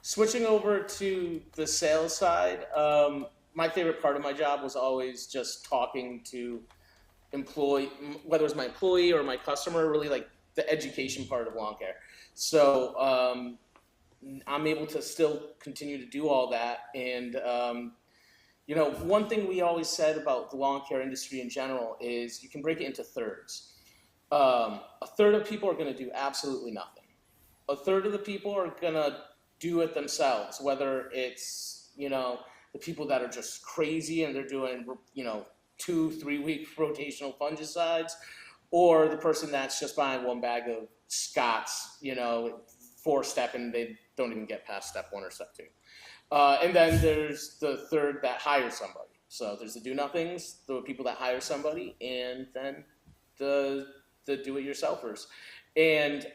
switching over to the sales side, my favorite part of my job was always just talking to whether it was my employee or my customer, really like the education part of lawn care. So I'm able to still continue to do all that. And, one thing we always said about the lawn care industry in general is you can break it into thirds. A third of people are going to do absolutely nothing. A third of the people are going to do it themselves, whether it's, the people that are just crazy and they're doing, 2-3 week rotational fungicides, or the person that's just buying one bag of Scott's, 4-step, and they don't even get past step 1 or step 2. And then there's the third that hires somebody. So there's the do nothings, the people that hire somebody, and then the do-it-yourselfers. And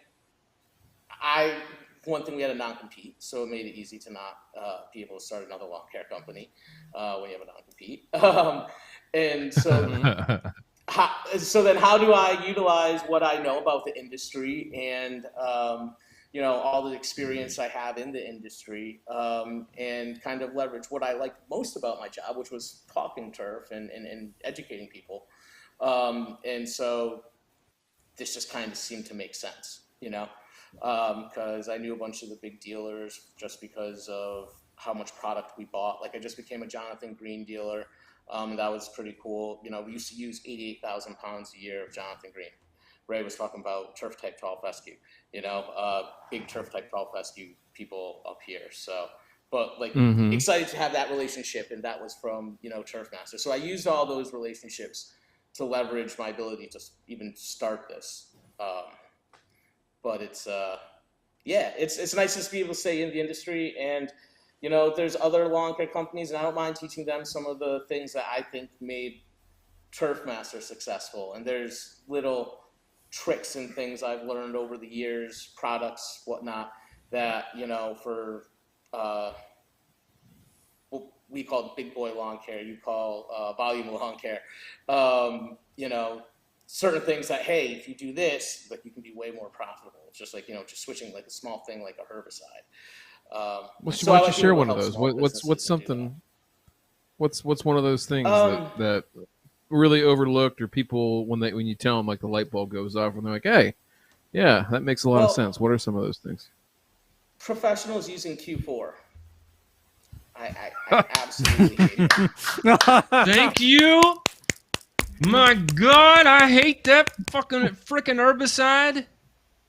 one thing, we had a non-compete, so it made it easy to not be able to start another lawn care company when you have a non-compete. And so then how do I utilize what I know about the industry and all the experience I have in the industry, and kind of leverage what I liked most about my job, which was talking turf and educating people. And so this just kind of seemed to make sense, because I knew a bunch of the big dealers just because of how much product we bought. Like, I just became a Jonathan Green dealer. That was pretty cool. We used to use 88,000 pounds a year of Jonathan Green. Ray was talking about turf type 12 fescue, big turf type 12 fescue people up here. So, but excited to have that relationship, and that was from Turf Master. So I used all those relationships to leverage my ability to even start this. But it's nice just to be able to stay in the industry, and there's other lawn care companies, and I don't mind teaching them some of the things that I think made Turf Master successful. And there's little tricks and things I've learned over the years, products, whatnot, that for what we call big boy lawn care, you call volume lawn care. Certain things that, hey, if you do this, you can be way more profitable. It's just just switching a small thing like a herbicide. Why don't you share one of those? What's something? What's one of those things that really overlooked, or people when you tell them the light bulb goes off and they're like, hey, yeah, that makes a lot of sense. What are some of those things? Professionals using Q4. I absolutely hate it. Thank you. My God, I hate that freaking herbicide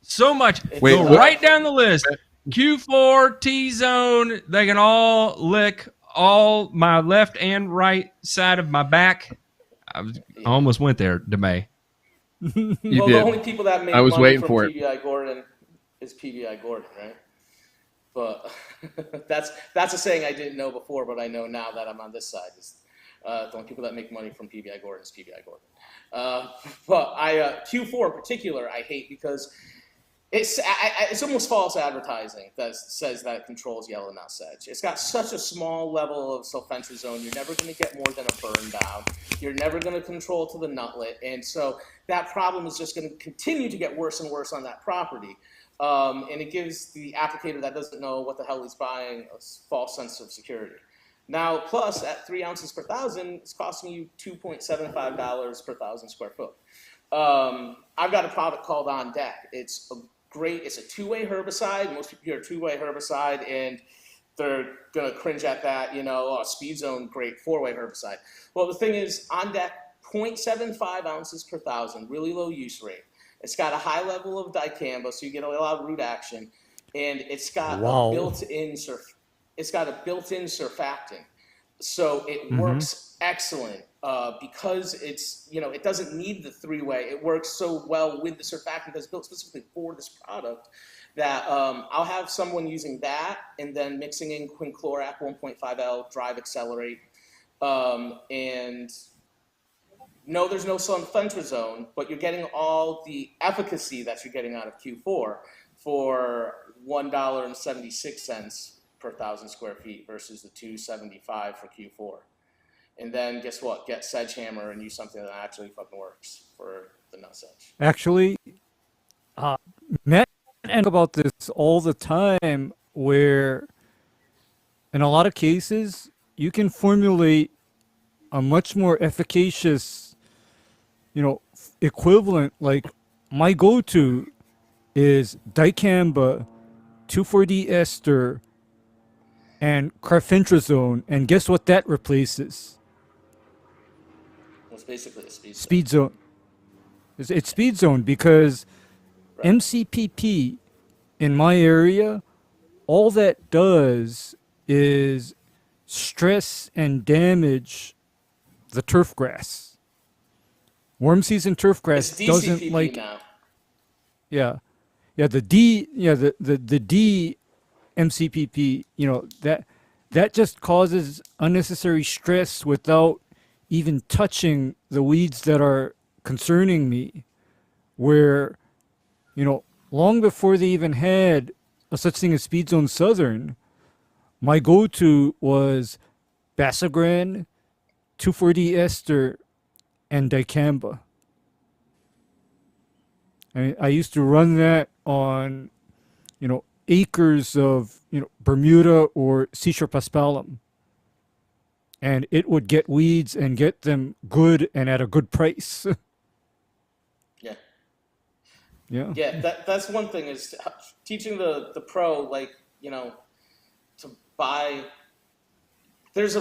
so much. Wait, Go right down the list. Q4, T-zone, they can all lick all my left and right side of my back. I almost went there, DeMay. The only people that make money from PBI Gordon is PBI Gordon, right? But that's a saying I didn't know before, but I know now that I'm on this side. The only people that make money from PBI Gordon is PBI Gordon. But Q4 in particular, I hate because it's almost false advertising that says that it controls yellow nut sedge. It's got such a small level of sulfentrazone. You're never going to get more than a burn down. You're never going to control to the nutlet. And so that problem is just going to continue to get worse and worse on that property. And it gives the applicator that doesn't know what the hell he's buying a false sense of security. Now, plus, at 3 ounces per thousand, it's costing you $2.75 per 1,000 square foot. I've got a product called On Deck. It's a two-way herbicide. Most people hear two-way herbicide, and they're going to cringe at that, Speed Zone, great four-way herbicide. Well, the thing is, On Deck, 0.75 ounces per 1,000, really low use rate. It's got a high level of dicamba, so you get a lot of root action, and it's got a built-in surfactant, so it works excellent because it's it doesn't need the three-way. It works so well with the surfactant that's built specifically for this product that I'll have someone using that and then mixing in quinclorac 1.5L, drive accelerate, and no, there's no sulfentrazone, but you're getting all the efficacy that you're getting out of Q4 for $1.76 per 1,000 square feet versus the $2.75 for Q4. And then guess what? Get Sedgehammer and use something that actually fucking works for the nut sedge. Actually, Matt and about this all the time, where in a lot of cases you can formulate a much more efficacious, equivalent. Like, my go-to is dicamba, 2,4-D ester, and carfentrazone, and guess what that replaces? Well, it's basically a Speed Zone. It's Speed Zone because MCPP in my area, all that does is stress and damage the turf grass. Warm season turf grass doesn't like. Now. Yeah, the D, the D MCPP, that just causes unnecessary stress without even touching the weeds that are concerning me. Where, long before they even had a such thing as Speed Zone Southern, my go-to was Basagran, 2,4-D ester, and dicamba. I used to run that on, acres of, Bermuda or Citra paspalum. And it would get weeds and get them good and at a good price. Yeah. Yeah. Yeah, that's one thing is teaching the pro, like, to buy. There's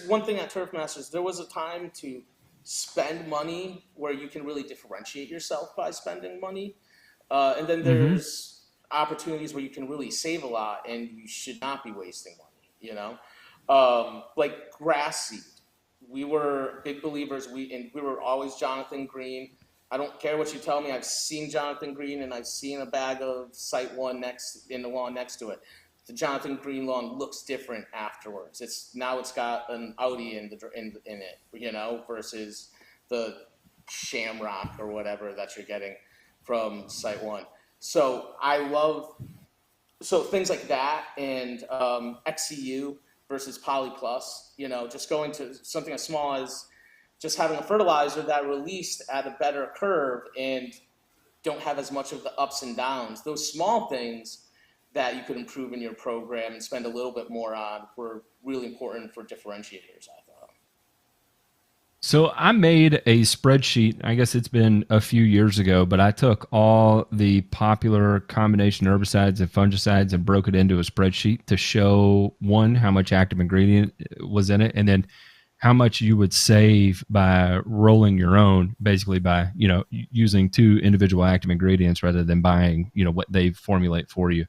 one thing at Turf Masters. There was a time to spend money where you can really differentiate yourself by spending money, and then there's opportunities where you can really save a lot, and you should not be wasting money. Like grass seed. We were big believers. We were always Jonathan Green. I don't care what you tell me. I've seen Jonathan Green, and I've seen a bag of Site One in the lawn next to it. The Jonathan Green lawn looks different afterwards. It's got an Audi in it, versus the Shamrock or whatever that you're getting from Site One. So things like that, and XCU versus Poly Plus. Just going to something as small as just having a fertilizer that released at a better curve and don't have as much of the ups and downs. Those small things that you could improve in your program and spend a little bit more on were really important for differentiators, I thought. So I made a spreadsheet. I guess it's been a few years ago, but I took all the popular combination herbicides and fungicides and broke it into a spreadsheet to show, one, how much active ingredient was in it, and then how much you would save by rolling your own, basically by, using two individual active ingredients rather than buying, what they formulate for you.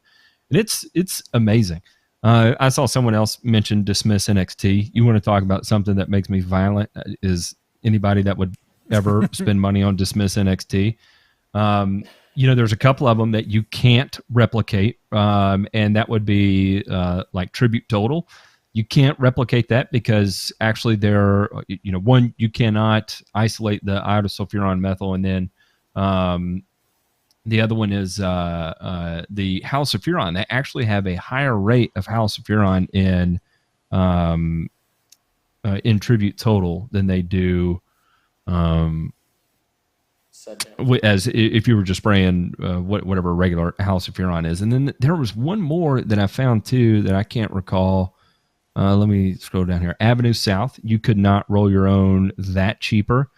And it's amazing. I saw someone else mention Dismiss NXT. You want to talk about something that makes me violent? Is anybody that would ever spend money on Dismiss NXT? There's a couple of them that you can't replicate, and that would be like Tribute Total. You can't replicate that because actually one, you cannot isolate the iodosulfuron methyl, and then the other one is the halosulfuron. They actually have a higher rate of halosulfuron in Tribute Total than they do as if you were just spraying whatever regular halosulfuron is. And then there was one more that I found too that I can't recall. Let me scroll down here. Avenue South, you could not roll your own that cheaper.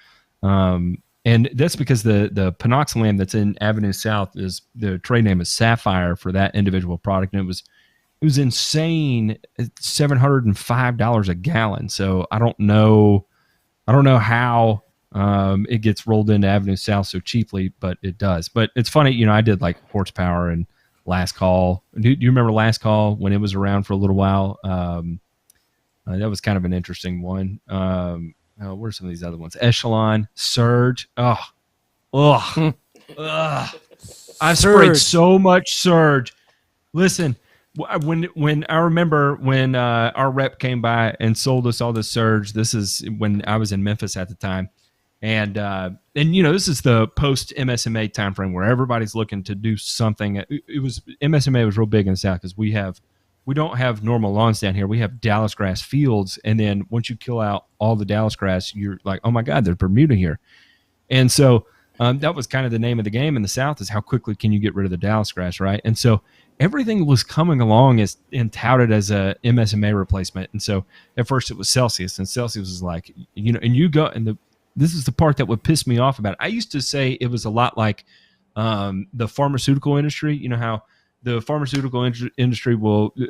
And that's because the pinoxalam that's in Avenue South is the trade name is Sapphire for that individual product. And it was insane. It's $705 a gallon. So I don't know how it gets rolled into Avenue South so cheaply, but it does. But it's funny, I did like Horsepower and Last Call. Do you remember Last Call when it was around for a little while? That was kind of an interesting one. What are some of these other ones? Echelon, Surge. I've sprayed so much Surge. Listen, when I remember when our rep came by and sold us all this Surge. This is when I was in Memphis at the time, and this is the post MSMA timeframe where everybody's looking to do something. MSMA was real big in the South because we don't have normal lawns down here. We have Dallas grass fields. And then once you kill out all the Dallas grass, you're like, oh my God, there's Bermuda here. And so that was kind of the name of the game in the South, is how quickly can you get rid of the Dallas grass, right? And so everything was coming along and touted as a MSMA replacement. And so at first it was Celsius, and Celsius was like, and you go, and this is the part that would piss me off about it. I used to say it was a lot like the pharmaceutical industry. You know how the pharmaceutical industry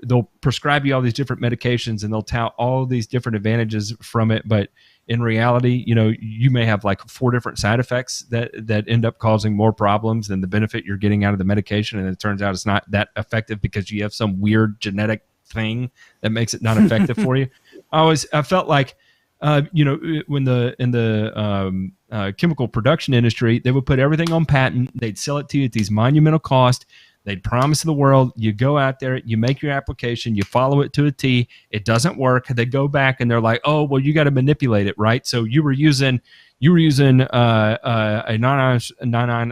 they'll prescribe you all these different medications and they'll tout all these different advantages from it. But in reality, you may have like 4 different side effects that end up causing more problems than the benefit you're getting out of the medication. And it turns out it's not that effective because you have some weird genetic thing that makes it not effective for you. I felt like, when in the chemical production industry, they would put everything on patent. They'd sell it to you at these monumental cost. They'd promise the world. You go out there, you make your application, you follow it to a T. It doesn't work. They go back and they're like, "Oh, well, you got to manipulate it, right? So you were using a non-ion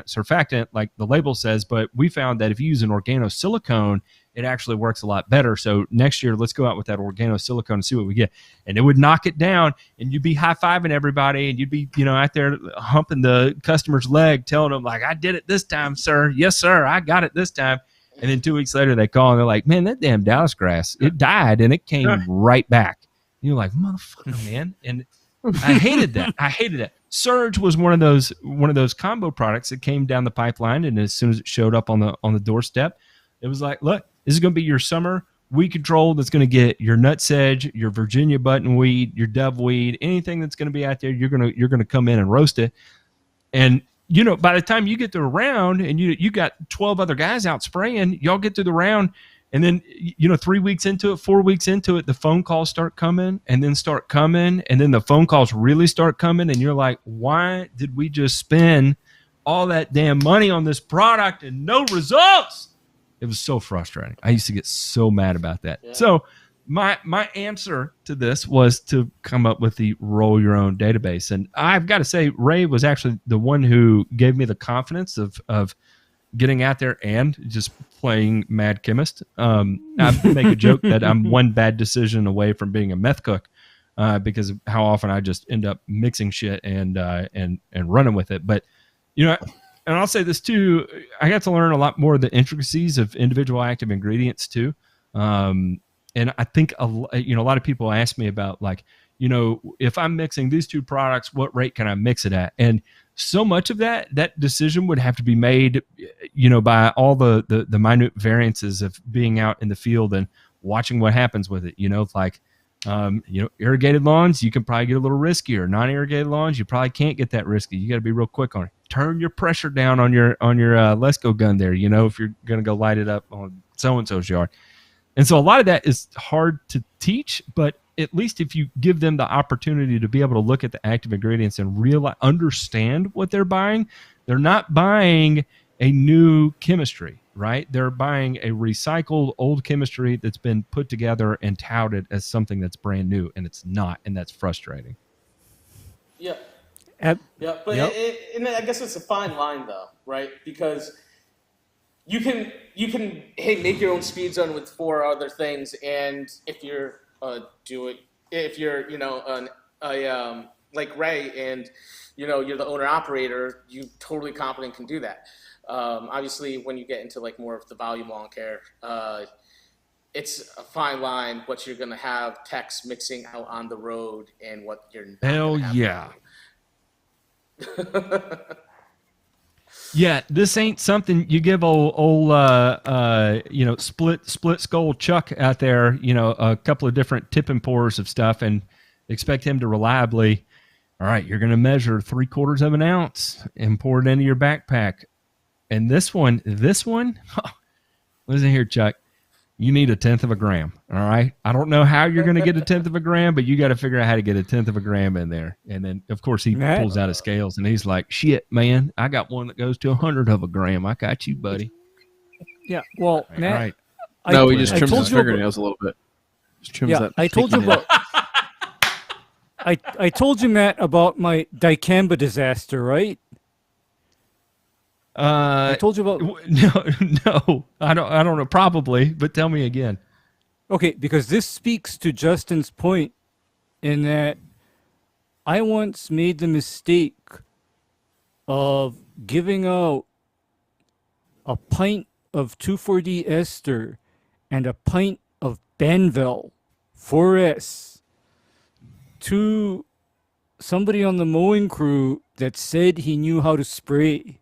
surfactant, like the label says, but we found that if you use an organosilicone, it actually works a lot better. So next year, let's go out with that organosilicone and see what we get." And it would knock it down, and you'd be high-fiving everybody, and you'd be, out there humping the customer's leg, telling them, like, "I did it this time, sir. Yes, sir, I got it this time." And then 2 weeks later, they call, and they're like, "Man, that damn Dallas grass, it died, and it came right back." And you're like, "Motherfucker, man." And I hated that. Surge was one of those combo products that came down the pipeline, and as soon as it showed up on the doorstep, it was like, "Look, this is going to be your summer weed control that's going to get your nutsedge, your Virginia buttonweed, your doveweed, anything that's going to be out there. You're going to come in and roast it." And by the time you get through the round, and you got 12 other guys out spraying, y'all get through the round, and then 3 weeks into it, 4 weeks into it, the phone calls start coming, and then the phone calls really start coming, and you're like, "Why did we just spend all that damn money on this product and no results?" It was so frustrating. I used to get so mad about that. Yeah. So my answer to this was to come up with the roll your own database. And I've got to say, Ray was actually the one who gave me the confidence of getting out there and just playing mad chemist. I make a joke that I'm one bad decision away from being a meth cook because of how often I just end up mixing shit and running with it. But, and I'll say this too, I got to learn a lot more of the intricacies of individual active ingredients too. And I think a lot of people ask me about, like, if I'm mixing these two products, what rate can I mix it at? And so much of that decision would have to be made, by all the minute variances of being out in the field and watching what happens with it. Irrigated lawns, you can probably get a little riskier. Non-irrigated lawns, you probably can't get that risky. You got to be real quick on it. Turn your pressure down on your Lesco gun there, if you're going to go light it up on so-and-so's yard. And so a lot of that is hard to teach, but at least if you give them the opportunity to be able to look at the active ingredients and understand what they're buying, they're not buying a new chemistry, right? They're buying a recycled old chemistry that's been put together and touted as something that's brand new, and it's not, and that's frustrating. Yeah. But and I guess it's a fine line, though, right? Because you can make your own speed zone with 4 other things, and if you're like Ray, and you're the owner operator, you totally competent can do that. Obviously, when you get into like more of the volume lawn care, it's a fine line what you're gonna have techs mixing out on the road and what you're not. Hell yeah. Yeah, this ain't something you give old split skull Chuck out there, a couple of different tip and pours of stuff and expect him to reliably, all right, you're going to measure 3/4 of an ounce and pour it into your backpack. And this one, listen here, Chuck, you need 1/10 of a gram. All right. I don't know how you're going to get 1/10 of a gram, but you got to figure out how to get 1/10 of a gram in there. And then, of course, he pulls out his scales and he's like, "Shit, man, I got one that goes to 100 of a gram. I got you, buddy." Yeah. Well, Matt, right. He just trims his fingernails a little bit. Just trims that. I told you about. I told you, Matt, about my dicamba disaster, right? I told you about. No, I don't know. Probably, but tell me again. Okay, because this speaks to Justin's point in that I once made the mistake of giving out a pint of 2,4-D ester and a pint of Benvel 4S to somebody on the mowing crew that said he knew how to spray.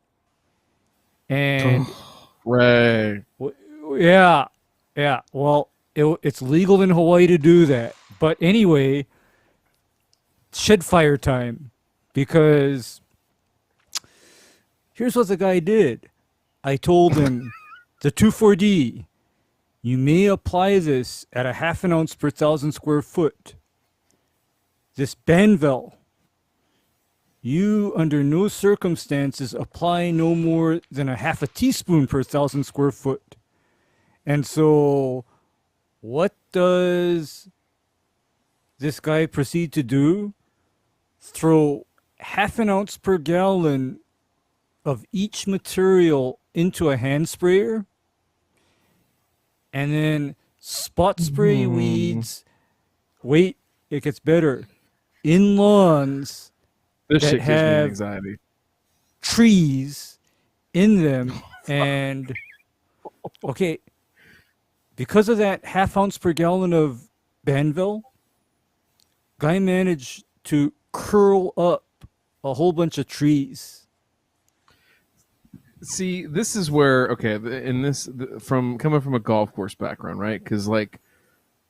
And Ray. Yeah. Well, it's legal in Hawaii to do that. But anyway, shed fire time. Because here's what the guy did. I told him, the 2,4-D, you may apply this at a 1/2 ounce per 1,000 square foot. This Benvel, you under no circumstances apply no more than a half a teaspoon per 1,000 square foot. And so, what does this guy proceed to do? Throw half an ounce per gallon of each material into a hand sprayer and then spot spray weeds. Wait, it gets better. In lawns This that shit gives me have anxiety. trees in them. And okay, because of that half ounce per gallon of Banville, guy managed to curl up a whole bunch of trees. See, this is where in this from coming from a golf course background, right? Because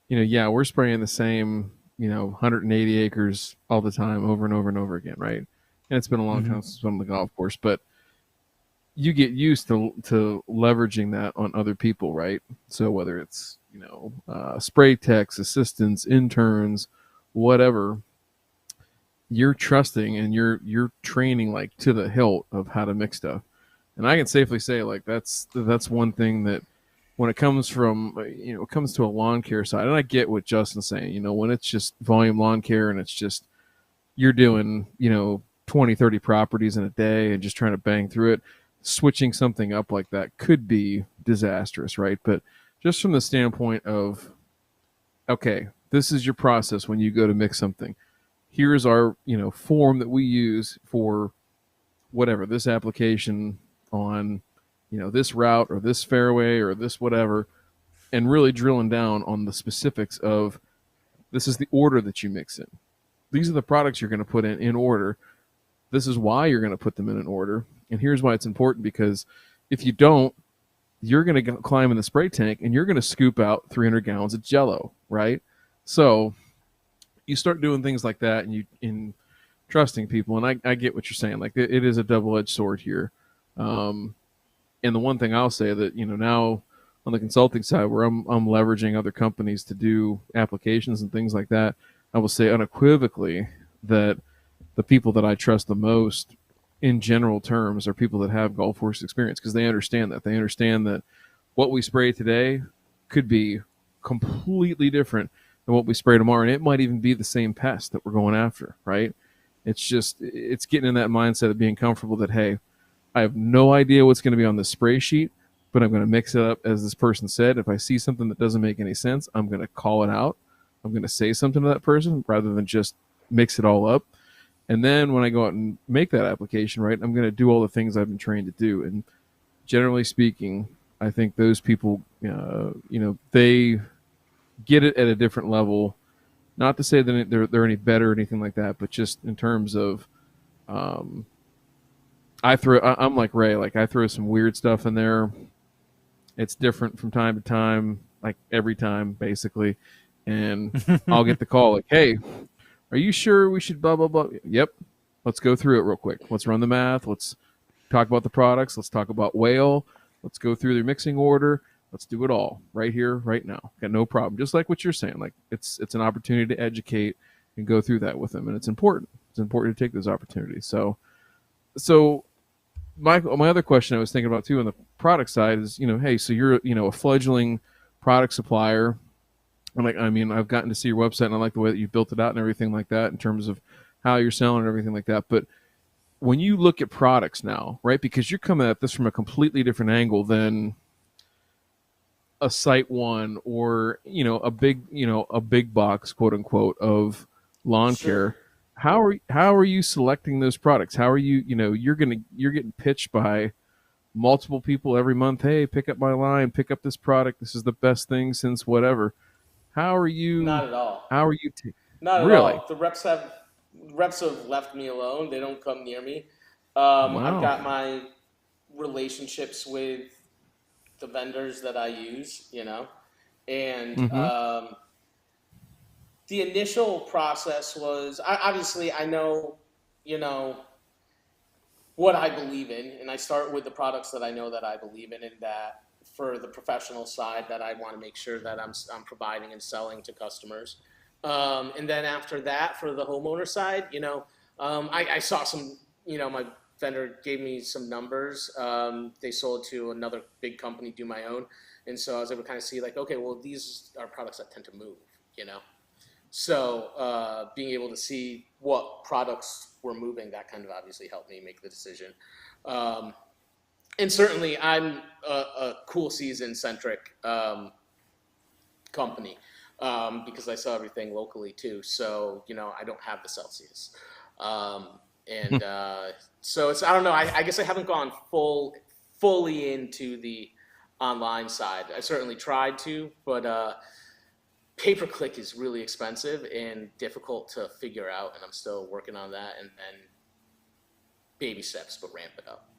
yeah, we're spraying the same 180 acres all the time, over and over and over again, right? And it's been a long time since I'm on the golf course, but you get used to leveraging that on other people, right? So whether it's spray techs, assistants, interns, whatever, you're trusting and you're training like to the hilt of how to mix stuff. And I can safely say like that's one thing that when it comes from it comes to a lawn care side, and I get what Justin's saying, when it's just volume lawn care and it's just you're doing 20, 30 properties in a day and just trying to bang through it, switching something up like that could be disastrous, right? But just from the standpoint of, okay, this is your process when you go to mix something. Here's our form that we use for whatever this application on this route or this fairway or this whatever, and really drilling down on the specifics of this is the order that you mix in. These are the products you're going to put in order. This is why you're going to put them in an order. And here's why it's important, because if you don't, you're going to climb in the spray tank and you're going to scoop out 300 gallons of Jello, right? So you start doing things like that and in trusting people. And I get what you're saying. Like it is a double-edged sword here. And the one thing I'll say that, now on the consulting side where I'm leveraging other companies to do applications and things like that, I will say unequivocally that the people that I trust the most in general terms are people that have golf course experience, because they understand that. They understand that what we spray today could be completely different than what we spray tomorrow. And it might even be the same pest that we're going after, right? It's getting in that mindset of being comfortable that, hey, I have no idea what's going to be on the spray sheet, but I'm going to mix it up as this person said. If I see something that doesn't make any sense, I'm going to call it out. I'm going to say something to that person rather than just mix it all up. And then when I go out and make that application, right, I'm going to do all the things I've been trained to do. And generally speaking, I think those people, they get it at a different level. Not to say that they're any better or anything like that, but just in terms of, I'm like Ray, like I throw some weird stuff in there. It's different from time to time, like every time basically. And I'll get the call like, hey, are you sure we should blah, blah, blah? Yep. Let's go through it real quick. Let's run the math. Let's talk about the products. Let's talk about whale. Let's go through their mixing order. Let's do it all right here, right now. Got no problem. Just like what you're saying. Like it's an opportunity to educate and go through that with them. And it's important. It's important to take those opportunities. So my other question I was thinking about too on the product side is, hey, so you're, a fledgling product supplier. I've gotten to see your website and I like the way that you built it out and everything like that in terms of how you're selling and everything like that. But when you look at products now, right, because you're coming at this from a completely different angle than a Site One or, a big box, quote unquote, of lawn care. How are you selecting those products? How are you, you're getting pitched by multiple people every month. Hey, pick up my line, pick up this product. This is the best thing since whatever. How are you? Not at all. How are you? Not at really? all. The reps have left me alone. They don't come near me. Wow. I've got my relationships with the vendors that I use, and the initial process was obviously I know, what I believe in, and I start with the products that I know that I believe in, and that for the professional side that I want to make sure that I'm providing and selling to customers. And then after that, for the homeowner side, I saw some, my vendor gave me some numbers. They sold to another big company, do my own. And so I was able to kind of see like, okay, well, these are products that tend to move, So being able to see what products were moving, that kind of obviously helped me make the decision. And certainly I'm a cool season centric company because I sell everything locally too. So, I don't have the Celsius. And so I don't know, I guess I haven't gone fully into the online side. I certainly tried to, but pay-per-click is really expensive and difficult to figure out, and I'm still working on that, and baby steps, but ramp it up.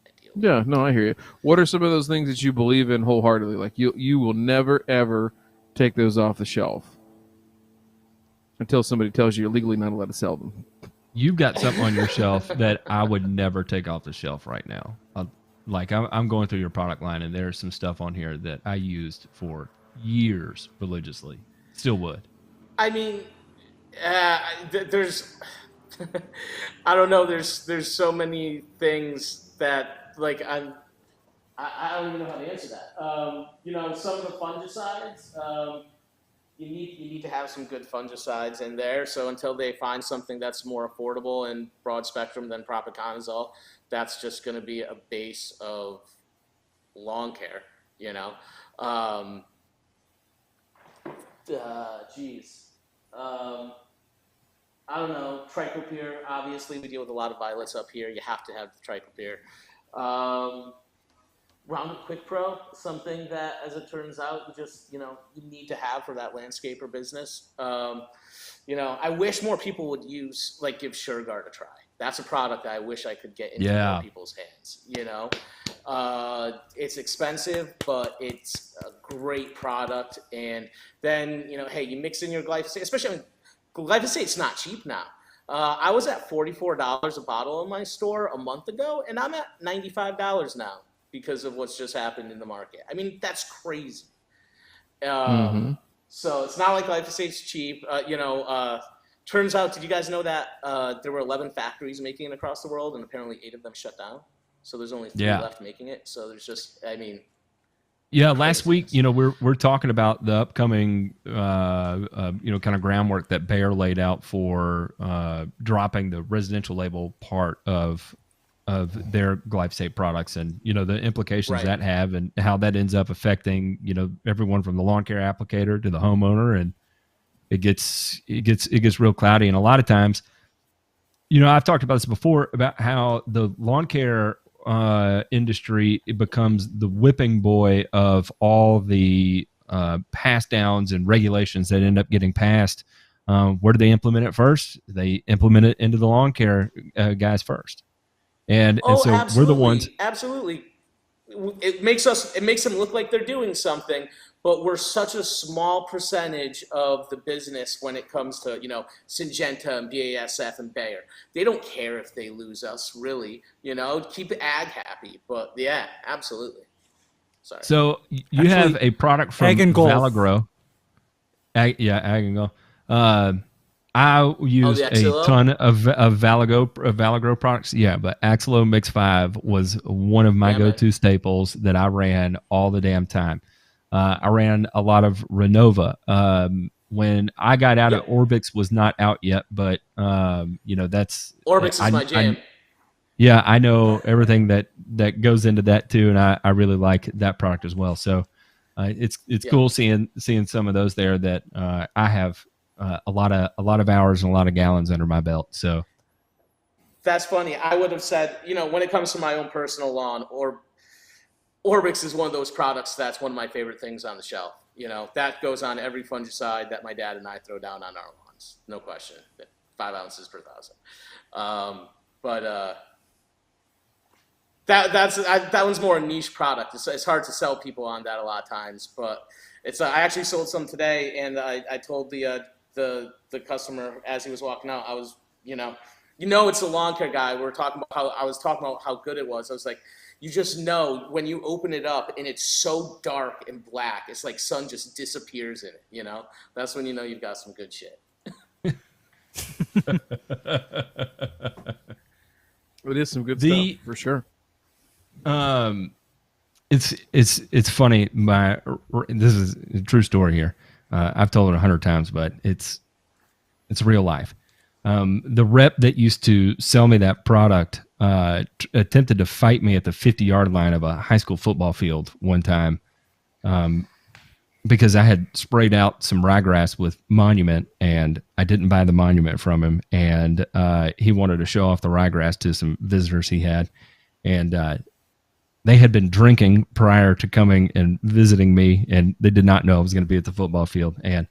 Ideally. Yeah, no, I hear you. What are some of those things that you believe in wholeheartedly? Like you will never ever take those off the shelf until somebody tells you you're legally not allowed to sell them. You've got something on your shelf that I would never take off the shelf right now. I'm going through your product line, and there's some stuff on here that I used for years religiously. Still would. I mean, there's, I don't know. There's so many things that like I don't even know how to answer that. Some of the fungicides. You need to have some good fungicides in there. So until they find something that's more affordable and broad spectrum than propiconazole, that's just going to be a base of lawn care. I don't know. Triclopyr, obviously, we deal with a lot of violets up here. You have to have the triclopyr. Roundup Quick Pro, something that, as it turns out, you need to have for that landscaper business. I wish more people would give Sureguard a try. That's a product that I wish I could get into more people's hands. It's expensive, but it's a great product. And then, hey, you mix in your glyphosate, especially glyphosate's not cheap now. I was at $44 a bottle in my store a month ago, and I'm at $95 now because of what's just happened in the market. I mean, that's crazy. So it's not like glyphosate's cheap. Turns out, did you guys know that there were 11 factories making it across the world, and apparently 8 of them shut down? So there's only 3 left making it. So there's just, last week, we're talking about the upcoming, kind of groundwork that Bayer laid out for dropping the residential label part of their glyphosate products, and the implications that have, and how that ends up affecting everyone from the lawn care applicator to the homeowner, and it gets real cloudy. And a lot of times, I've talked about this before about how the lawn care industry, it becomes the whipping boy of all the pass downs and regulations that end up getting passed. Where do they implement it first? They implement it into the lawn care guys first. And so absolutely. we're the ones. Absolutely. It makes them look like they're doing something, but we're such a small percentage of the business when it comes to, Syngenta and BASF and Bayer. They don't care if they lose us, really. Keep the ag happy. But yeah, absolutely. Sorry. So you have a product from Valagro. Ag and Golf. I use a ton of Valagro products. Yeah, but Axelo Mix 5 was one of my go-to staples that I ran all the damn time. I ran a lot of Renova. When I got out of Orbix was not out yet, but that's Orbix is my jam. I know everything that goes into that too, and I really like that product as well. So it's cool seeing some of those there that I have a lot of hours and a lot of gallons under my belt. So that's funny. I would have said, when it comes to my own personal lawn, Orbix is one of those products that's one of my favorite things on the shelf. That goes on every fungicide that my dad and I throw down on our lawns. No question. 5 ounces per 1,000. That one's more a niche product. It's hard to sell people on that a lot of times, but I actually sold some today, and I told the customer as he was walking out, I was, it's a lawn care guy. I was talking about how good it was. I was like, you just know when you open it up and it's so dark and black, it's like sun just disappears in it. That's when you know you've got some good shit. It is some good The- stuff for sure. It's funny. This is a true story here. I've told it 100 times, but it's real life. The rep that used to sell me that product attempted to fight me at the 50-yard line of a high school football field one time, because I had sprayed out some ryegrass with Monument, and I didn't buy the Monument from him, and he wanted to show off the ryegrass to some visitors he had, and they had been drinking prior to coming and visiting me, and they did not know I was going to be at the football field. And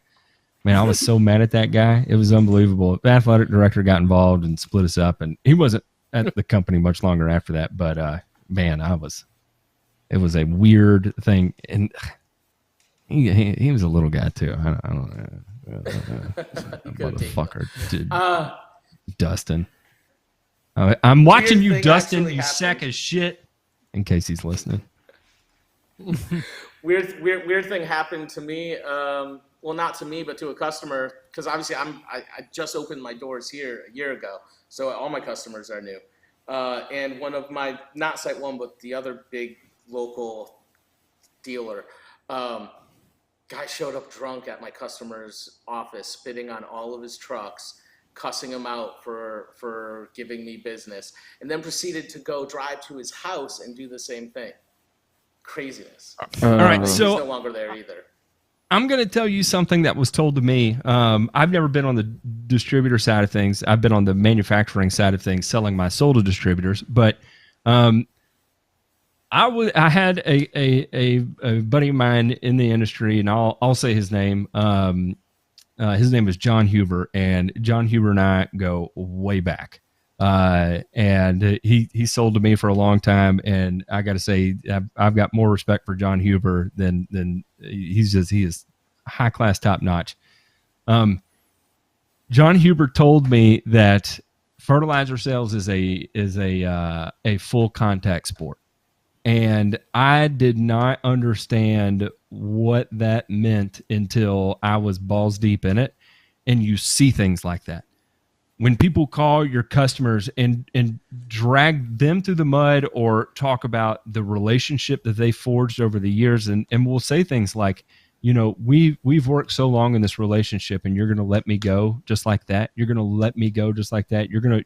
man, I was so mad at that guy. It was unbelievable. The athletic director got involved and split us up, and he wasn't at the company much longer after that. But man, it was a weird thing. And he was a little guy too. I don't know. Motherfucker. Dude. Dustin. I'm watching Weird you, thing Dustin, actually you happened. sack of shit. In case he's listening. Weird thing happened to me. Well, not to me, but to a customer, because obviously I just opened my doors here a year ago, so all my customers are new. And one of my, not Site One, but the other big local dealer, guy showed up drunk at my customer's office, spitting on all of his trucks, cussing him out for giving me business, and then proceeded to go drive to his house and do the same thing. Craziness. All right, He's so no longer there either. I'm going to tell you something that was told to me. I've never been on the distributor side of things. I've been on the manufacturing side of things, selling my soul to distributors. But I had a buddy of mine in the industry, and I'll say his name. His name is John Huber, and John Huber and I go way back. And he sold to me for a long time, and I got to say, I've got more respect for John Huber than he is high class, top notch. John Huber told me that fertilizer sales is a full contact sport. And I did not understand what that meant until I was balls deep in it. And you see things like that. When people call your customers and drag them through the mud or talk about the relationship that they forged over the years, and we'll say things like, you know, we've worked so long in this relationship, and you're going to let me go just like that. You're going to let me go just like that. We're going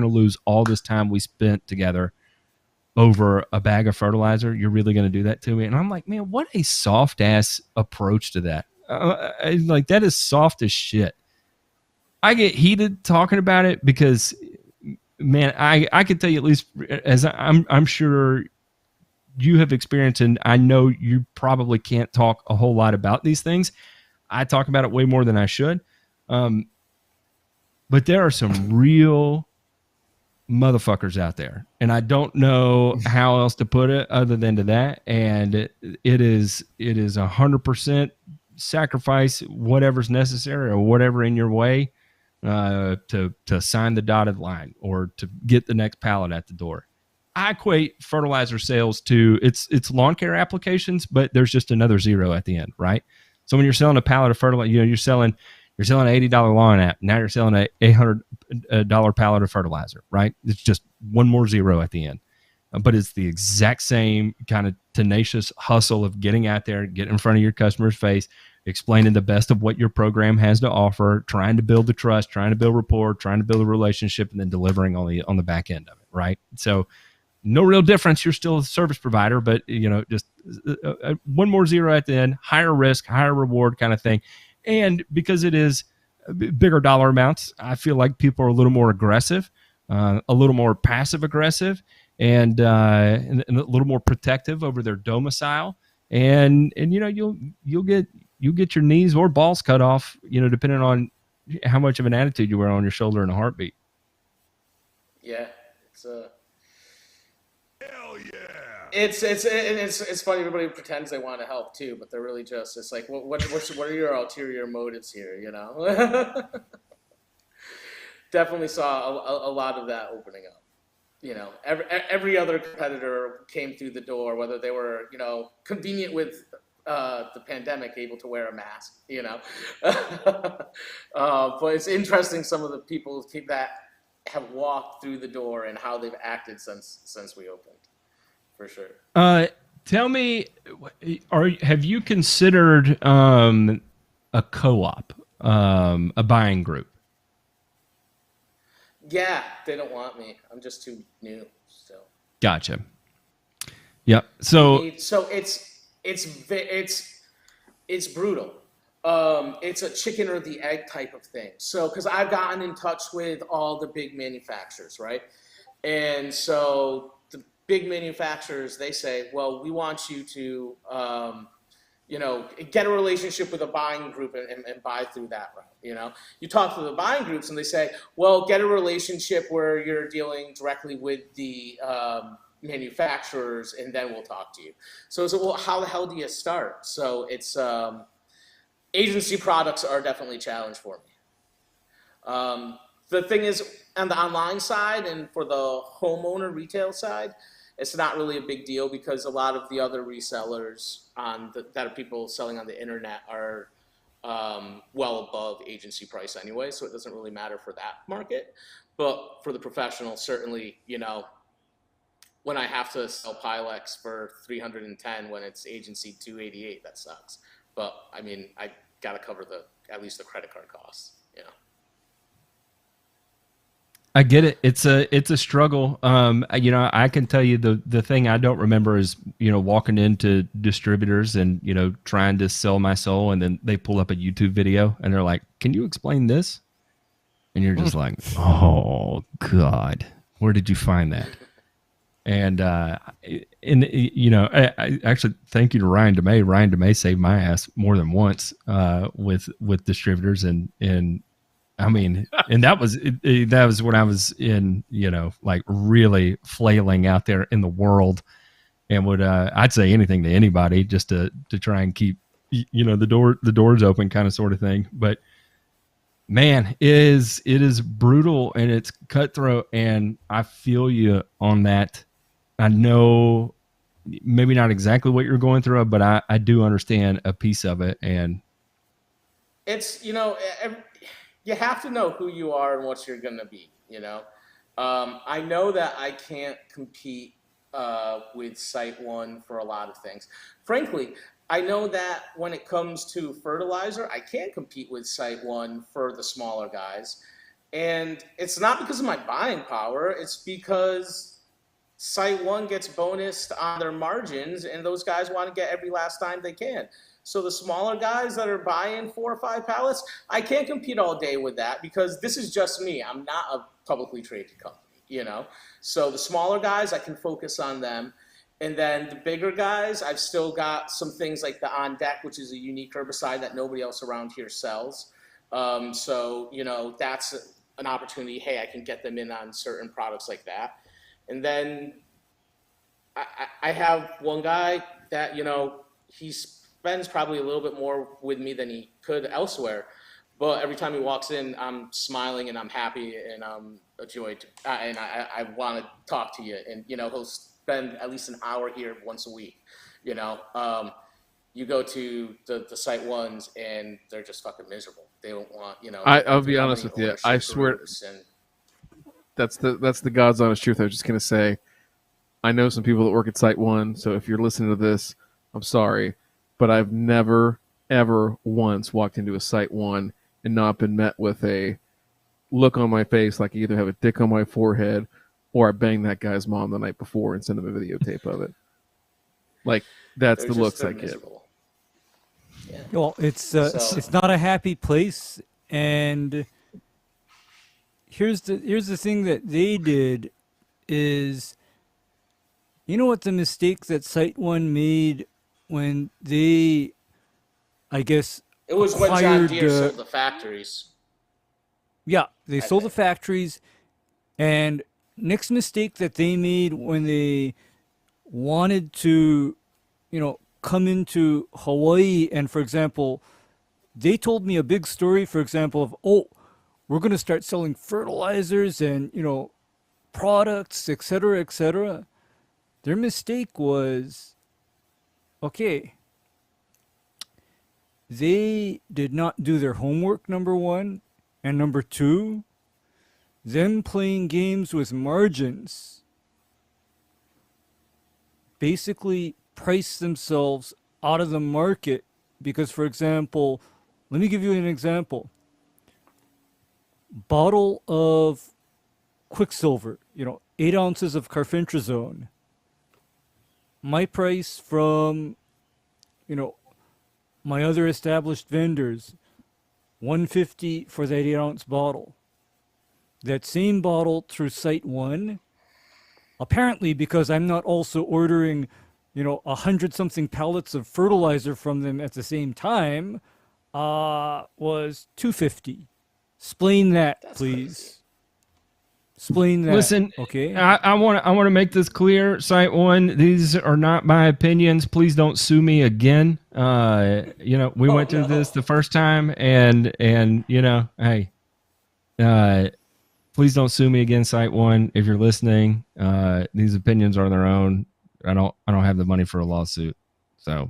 to lose all this time we spent together over a bag of fertilizer. You're really going to do that to me? And I'm like, man, what a soft ass approach to that. Like, that is soft as shit. I get heated talking about it because, man, I can tell you, at least as I'm sure you have experienced, and I know you probably can't talk a whole lot about these things. I talk about it way more than I should. But there are some real motherfuckers out there, and I don't know how else to put it other than to that. And it is 100% sacrifice whatever's necessary or whatever in your way to sign the dotted line or to get the next pallet at the door. I equate fertilizer sales to it's lawn care applications, but there's just another zero at the end, right? So when you're selling a pallet of fertilizer, you know, you're selling an $80 lawn app. Now you're selling a $800 pallet of fertilizer, right? It's just one more zero at the end. But it's the exact same kind of tenacious hustle of getting out there, getting in front of your customer's face, explaining the best of what your program has to offer, trying to build the trust, trying to build rapport, trying to build a relationship, and then delivering on the back end of it, right? So no real difference. You're still a service provider, but, you know, just one more zero at the end, higher risk, higher reward kind of thing. And because it is bigger dollar amounts, I feel like people are a little more aggressive, a little more passive aggressive, and a little more protective over their domicile. And you know, you'll get your knees or balls cut off, you know, depending on how much of an attitude you wear on your shoulder and a heartbeat. Yeah, it's funny. Everybody pretends they want to help too, but they're really just. It's like, what are your ulterior motives here? You know. Definitely saw a lot of that opening up. You know, every other competitor came through the door, whether they were, you know, convenient with the pandemic able to wear a mask, but it's interesting some of the people that have walked through the door and how they've acted since we opened, for sure. Tell me, have you considered a co-op, a buying group? Yeah, they don't want me. I'm just too new still. Gotcha. Yep. So it's brutal. It's a chicken or the egg type of thing. So, because I've gotten in touch with all the big manufacturers, right? And so the big manufacturers, they say, well, we want you to, get a relationship with a buying group and buy through that route. You talk to the buying groups and they say, well, get a relationship where you're dealing directly with the manufacturers, and then we'll talk to you. So, well, how the hell do you start? So it's agency products are definitely a challenge for me. The thing is, on the online side and for the homeowner retail side, it's not really a big deal because a lot of the other resellers that are people selling on the internet are well above agency price anyway, so it doesn't really matter for that market. But for the professional, certainly, when I have to sell Pilex for 310 when it's agency 288, that sucks. But I mean, I got to cover at least the credit card costs. I get it. It's a struggle. I can tell you the thing I don't remember is, walking into distributors and, trying to sell my soul, and then they pull up a YouTube video and they're like, "Can you explain this?" And you're just like, "Oh God, where did you find that?" And I actually thank you to Ryan DeMay. Ryan DeMay saved my ass more than once with distributors, and I mean, and that was when I was in, like really flailing out there in the world, and would I'd say anything to anybody just to try and keep the doors open, kind of sort of thing. But man, it is brutal and it's cutthroat, and I feel you on that. I know maybe not exactly what you're going through, but I do understand a piece of it, and it's you have to know who you are and what you're going to be, I know that I can't compete with Site One for a lot of things. Frankly, I know that when it comes to fertilizer, I can't compete with Site One for the smaller guys. And it's not because of my buying power, it's because Site One gets bonused on their margins, and those guys want to get every last dime they can. So the smaller guys that are buying 4 or 5 pallets, I can't compete all day with that because this is just me. I'm not a publicly traded company, So the smaller guys, I can focus on them. And then the bigger guys, I've still got some things like the On Deck, which is a unique herbicide that nobody else around here sells. So, that's an opportunity. Hey, I can get them in on certain products like that. And then I have one guy that, he spends probably a little bit more with me than he could elsewhere. But every time he walks in, I'm smiling and I'm happy and I'm a joy. And I want to talk to you. And, he'll spend at least an hour here once a week. You go to the Site Ones and they're just fucking miserable. They don't want, I'll be honest with you. I swear. That's the God's honest truth. I was just going to say, I know some people that work at Site One. So if you're listening to this, I'm sorry. But I've never, ever once walked into a Site One and not been met with a look on my face like I either have a dick on my forehead or I banged that guy's mom the night before and sent him a videotape of it. Like, that's the looks I get. Yeah. Well, it's not a happy place, and here's the thing that they did is, what the mistake that Site One made when they, I guess, it was when John Deere sold the factories. Yeah, they sold the factories, and next mistake that they made when they wanted to, come into Hawaii, and for example, they told me a big story, for example, of, we're going to start selling fertilizers and, products, etc., etc. Their mistake was, okay, they did not do their homework, number one. And number two, them playing games with margins basically price themselves out of the market. Because, for example, let me give you an example. Bottle of Quicksilver, 8 ounces of carfentrazone. My price from, my other established vendors, $150 for that 8-ounce bottle. That same bottle through Site 1, apparently because I'm not also ordering, 100-something pallets of fertilizer from them at the same time, was $250. Explain that, please. Explain that. Listen, okay? I want to make this clear. Site 1, these are not my opinions. Please don't sue me again. We went through this the first time, and hey, please don't sue me again, Site 1. If you're listening, these opinions are their own. I don't have the money for a lawsuit, so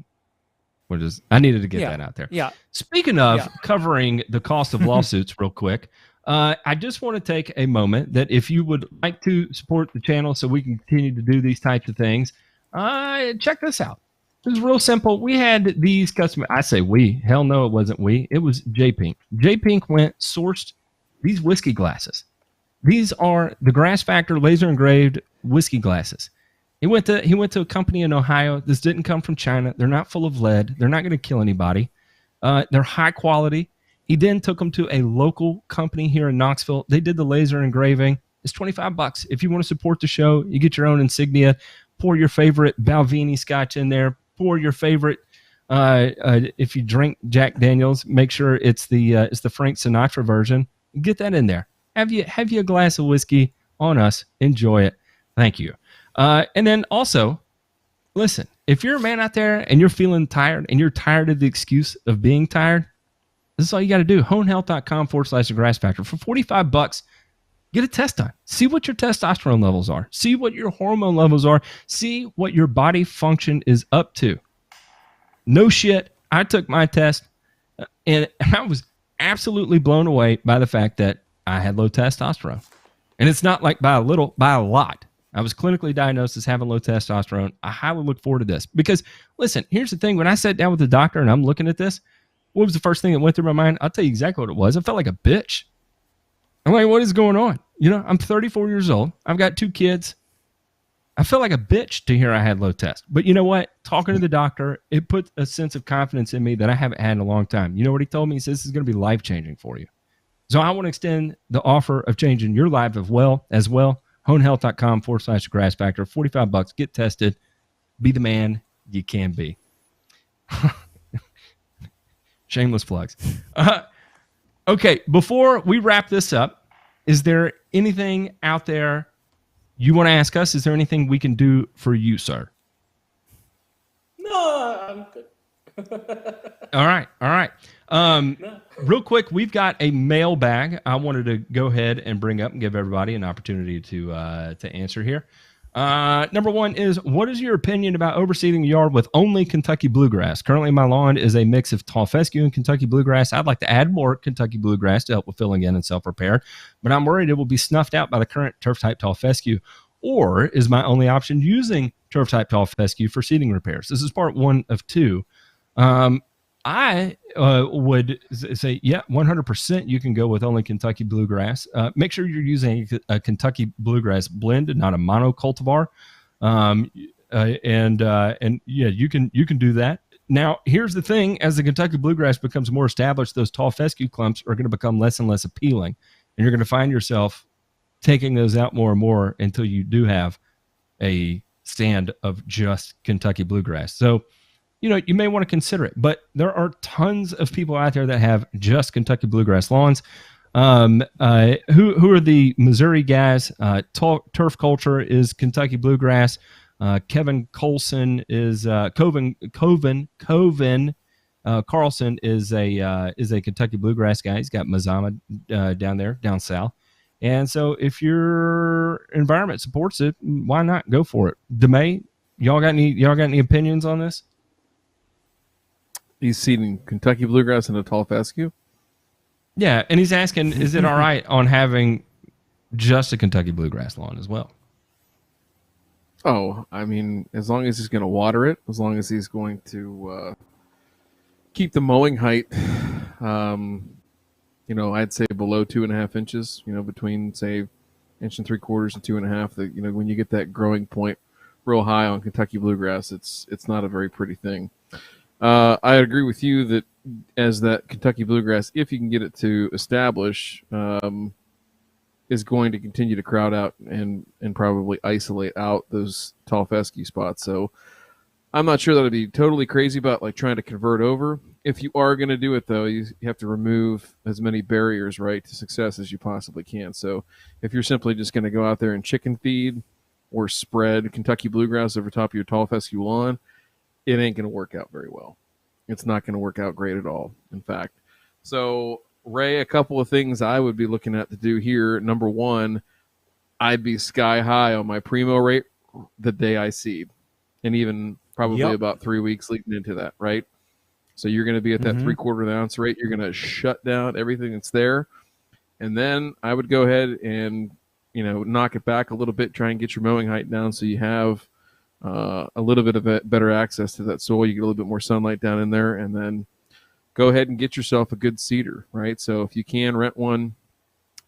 I needed to get that out there. Yeah. Speaking of covering the cost of lawsuits, real quick. I just want to take a moment that if you would like to support the channel so we can continue to do these types of things, check this out. It was real simple. We had these customers. I say we. Hell no, it wasn't we. It was J-Pink. J-Pink sourced these whiskey glasses. These are the Grass Factor laser engraved whiskey glasses. He went to a company in Ohio. This didn't come from China. They're not full of lead. They're not going to kill anybody. They're high quality. He then took them to a local company here in Knoxville. They did the laser engraving. It's $25. If you want to support the show, you get your own insignia. Pour your favorite Balvenie scotch in there. Pour your favorite. If you drink Jack Daniels, make sure it's the Frank Sinatra version. Get that in there. Have you a glass of whiskey on us? Enjoy it. Thank you. And then also, listen. If you're a man out there and you're feeling tired and you're tired of the excuse of being tired, this is all you got to do. honehealth.com/grass factor. For $45, get a test done. See what your testosterone levels are. See what your hormone levels are. See what your body function is up to. No shit. I took my test and I was absolutely blown away by the fact that I had low testosterone. And it's not like by a little, by a lot. I was clinically diagnosed as having low testosterone. I highly look forward to this because, listen, here's the thing. When I sat down with the doctor and I'm looking at this, what was the first thing that went through my mind? I'll tell you exactly what it was. I felt like a bitch. I'm like, what is going on? I'm 34 years old. I've got 2 kids. I felt like a bitch to hear I had low test. But you know what? Talking to the doctor, it put a sense of confidence in me that I haven't had in a long time. You know what he told me? He says, this is going to be life-changing for you. So I want to extend the offer of changing your life as well. honehealth.com/grass factor. $45. Get tested. Be the man you can be. Shameless plugs. Okay, before we wrap this up, is there anything out there you want to ask us? Is there anything we can do for you, sir? No, I'm good. All right. Real quick, we've got a mailbag I wanted to go ahead and bring up and give everybody an opportunity to answer here. Number one is, what is your opinion about overseeding the yard with only Kentucky bluegrass? Currently, my lawn is a mix of tall fescue and Kentucky bluegrass. I'd like to add more Kentucky bluegrass to help with filling in and self-repair, but I'm worried it will be snuffed out by the current turf-type tall fescue. Or is my only option using turf-type tall fescue for seeding repairs? This is part 1 of 2. I would say, 100% you can go with only Kentucky bluegrass. Make sure you're using a Kentucky bluegrass blend and not a mono cultivar. You can do that. Now, here's the thing. As the Kentucky bluegrass becomes more established, those tall fescue clumps are going to become less and less appealing. And you're going to find yourself taking those out more and more until you do have a stand of just Kentucky bluegrass. So, you may want to consider it, but there are tons of people out there that have just Kentucky bluegrass lawns. Who are the Missouri guys? Turf Culture is Kentucky bluegrass. Kevin Colson is Coven Carlson is a Kentucky bluegrass guy. He's got Mazama down south. And so if your environment supports it, why not go for it? DeMay, y'all got any opinions on this? He's seeding Kentucky bluegrass and a tall fescue. Yeah, and he's asking, is it all right on having just a Kentucky bluegrass lawn as well? Oh, I mean, as long as he's going to water it, as long as he's going to keep the mowing height, I'd say below 2.5 inches. Between say 1.75 and 2.5. That when you get that growing point real high on Kentucky bluegrass, it's not a very pretty thing. I agree with you that as that Kentucky bluegrass, if you can get it to establish, is going to continue to crowd out and probably isolate out those tall fescue spots. So I'm not sure that I'd be totally crazy about like trying to convert over. If you are going to do it though, you have to remove as many barriers, right, to success as you possibly can. So if you're simply just going to go out there and chicken feed or spread Kentucky bluegrass over top of your tall fescue lawn, it ain't going to work out very well. It's not going to work out great at all, in fact. So Ray, a couple of things I would be looking at to do here. Number one, I'd be sky high on my primo rate the day I seed, and even probably about 3 weeks leading into that, right? So you're going to be at that 3/4 ounce rate. You're going to shut down everything that's there. And then I would go ahead and, knock it back a little bit, try and get your mowing height down so you have a little bit of better access to that soil. You get a little bit more sunlight down in there, and then go ahead and get yourself a good seeder, right? So if you can rent one,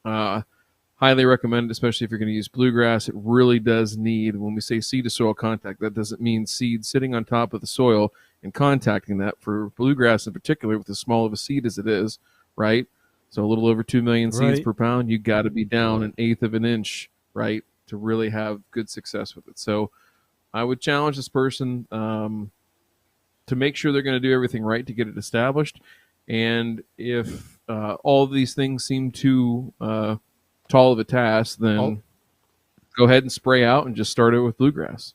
highly recommend it, especially if you're going to use bluegrass. It really does need, when we say seed to soil contact, that doesn't mean seed sitting on top of the soil and contacting that. For bluegrass in particular, with as small of a seed as it is, right? So a little over 2 million seeds per pound, you got to be down 1/8 of an inch, right, to really have good success with it. So I would challenge this person to make sure they're going to do everything right to get it established. And if all of these things seem too tall of a task, then go ahead and spray out and just start it with bluegrass.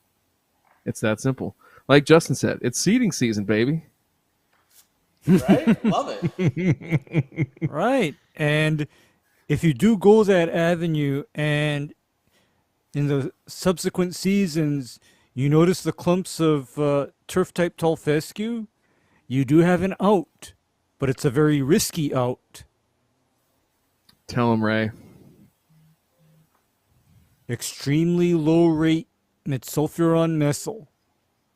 It's that simple. Like Justin said, it's seeding season, baby. Right? Love it. Right. And if you do go that avenue and in the subsequent seasons you notice the clumps of turf-type tall fescue, you do have an out, but it's a very risky out. Tell him, Ray. Extremely low rate metsulfuron methyl.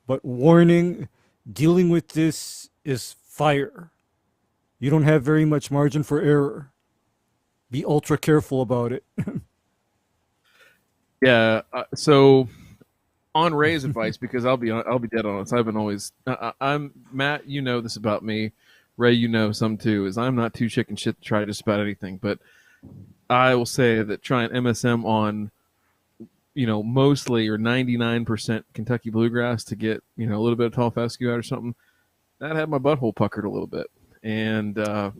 But warning, dealing with this is fire. You don't have very much margin for error. Be ultra careful about it. Yeah. So on Ray's advice, because I'll be dead honest. I've been always I'm Matt. You know this about me. Ray, you know some too. Is I'm not too chicken shit to try just about anything. But I will say that trying MSM on, mostly or 99% Kentucky bluegrass to get a little bit of tall fescue out or something, that had my butthole puckered a little bit. And what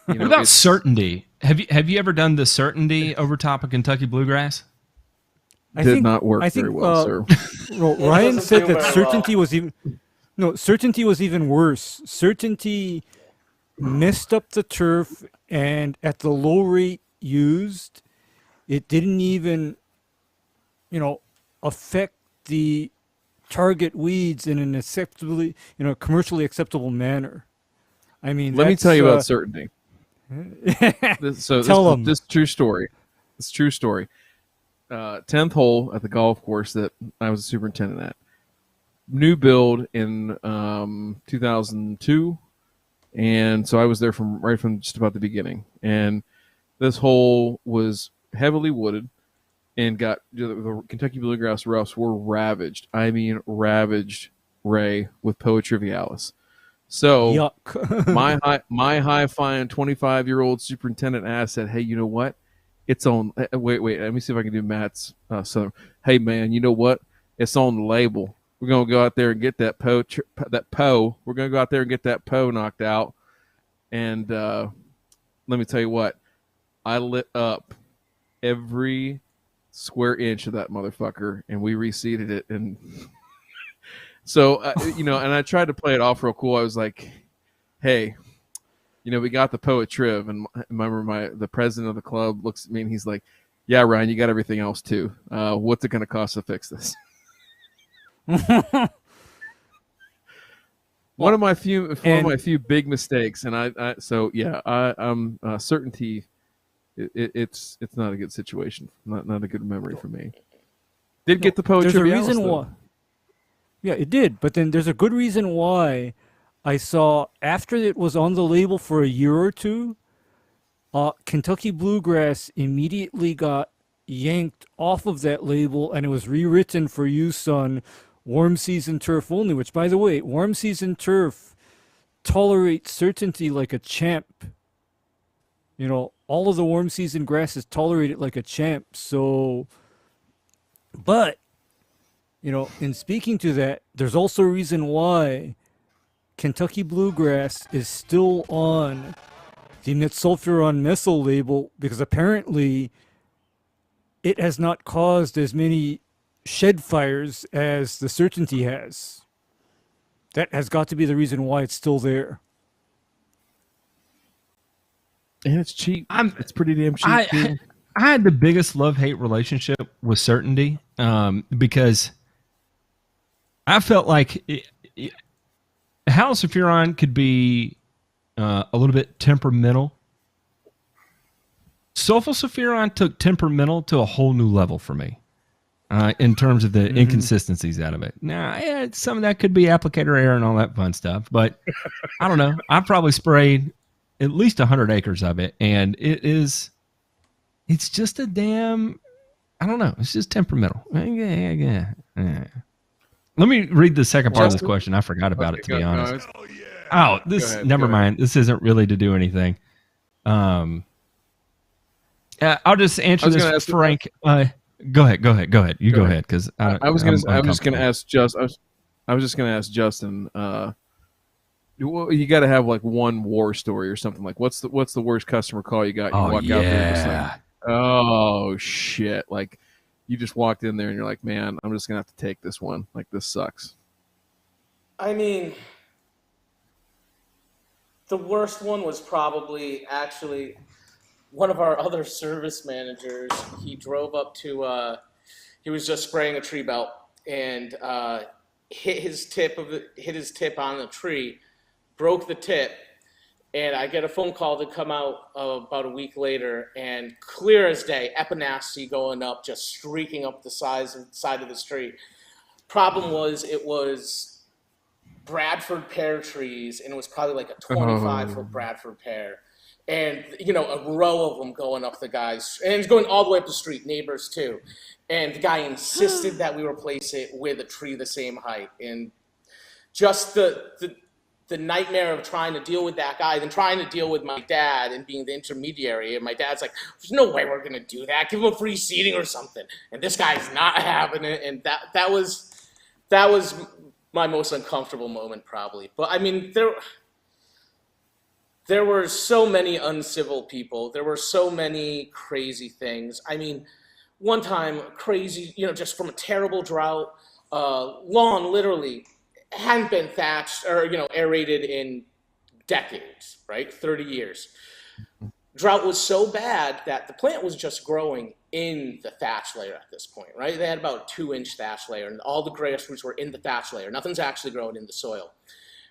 about certainty? Have you ever done the certainty over top of Kentucky bluegrass? Did not work very well, sir. Well, Ryan said do that very certainty well. was even certainty was even worse. Certainty messed up the turf, and at the low rate used, it didn't even affect the target weeds in an acceptably commercially acceptable manner. I mean, Let me tell you about certainty. This is true story. It's true story. 10th hole at the golf course that I was a superintendent at. New build in 2002, and so I was there right from just about the beginning. And this hole was heavily wooded and got the Kentucky bluegrass roughs were ravaged. I mean, ravaged, Ray, with Poa trivialis. So yuck. my high-flying 25-year-old superintendent ass said, "Hey, you know what? It's on. Wait. Let me see if I can do Matt's southern. Hey, man, you know what? It's on the label. We're gonna go out there and get that Poe. We're gonna go out there and get that Poe knocked out. And let me tell you what. I lit up every square inch of that motherfucker, and we reseeded it. And so and I tried to play it off real cool. I was like, hey." We got the Poet Triv, and I remember the president of the club looks at me and he's like, "Yeah, Ryan, you got everything else too. What's it going to cost to fix this?" one of my few big mistakes, and I'm certainty. It's not a good situation, not a good memory for me. Did get the poetry. There's a reason why. Yeah, it did. But then there's a good reason why I saw after it was on the label for a year or two, Kentucky Bluegrass immediately got yanked off of that label, and it was rewritten for use on warm season turf only. Which, by the way, warm season turf tolerates certainty like a champ. You know, all of the warm season grasses tolerate it like a champ. So, but, you know, in speaking to that, there's also a reason why Kentucky Bluegrass is still on the Netsulfuron methyl label, because apparently it has not caused as many shed fires as the certainty has. That has got to be the reason why it's still there. And it's cheap. It's pretty damn cheap. I had the biggest love-hate relationship with certainty because I felt like Halosulfuron could be a little bit temperamental. Sulfosulfuron took temperamental to a whole new level for me in terms of the inconsistencies out of it. Now, yeah, some of that could be applicator error and all that fun stuff, but I don't know. I probably sprayed at least 100 acres of it, and it's just a damn, I don't know. It's just temperamental. Yeah. Let me read the second part of this question. I forgot about it, to be honest. Never mind. This isn't really to do anything. I'll just answer this, Frank. Go ahead. You go ahead, because I was just going to ask Justin. You got to have like one war story or something. Like, what's the worst customer call you got? You walk out there and just like, oh shit! Like, you just walked in there and you're like, man, I'm just gonna have to take this one. Like, this sucks. I mean, the worst one was probably actually one of our other service managers. He drove up to, he was just spraying a tree belt and hit his tip on the tree, broke the tip, and I get a phone call to come out about a week later, and clear as day, epinasty going up, just streaking up the side of the street. Problem was, it was Bradford pear trees, and it was probably like a 25-foot Bradford pear. And, you know, a row of them going up the guys. And it's going all the way up the street, neighbors too. And the guy insisted that we replace it with a tree the same height. And just the nightmare of trying to deal with that guy, then trying to deal with my dad and being the intermediary. And my dad's like, there's no way we're going to do that. Give him a free seating or something. And this guy's not having it. And that was my most uncomfortable moment, probably. But I mean, there were so many uncivil people. There were so many crazy things. I mean, one time, crazy, you know, just from a terrible drought, lawn literally hadn't been thatched or, you know, aerated in decades, right? 30 years. Drought was so bad that the plant was just growing in the thatch layer at this point, right? They had about a 2-inch thatch layer, and all the grass roots were in the thatch layer. Nothing's actually growing in the soil.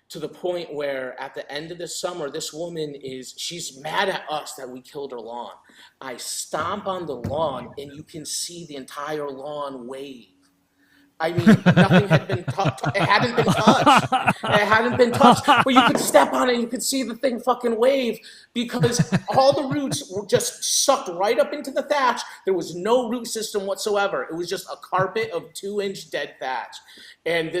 To the point where at the end of the summer, this woman she's mad at us that we killed her lawn. I stomp on the lawn and you can see the entire lawn wave. I mean, nothing had been touched. It hadn't been touched. But you could step on it and you could see the thing fucking wave because all the roots were just sucked right up into the thatch. There was no root system whatsoever. It was just a carpet of 2-inch dead thatch. And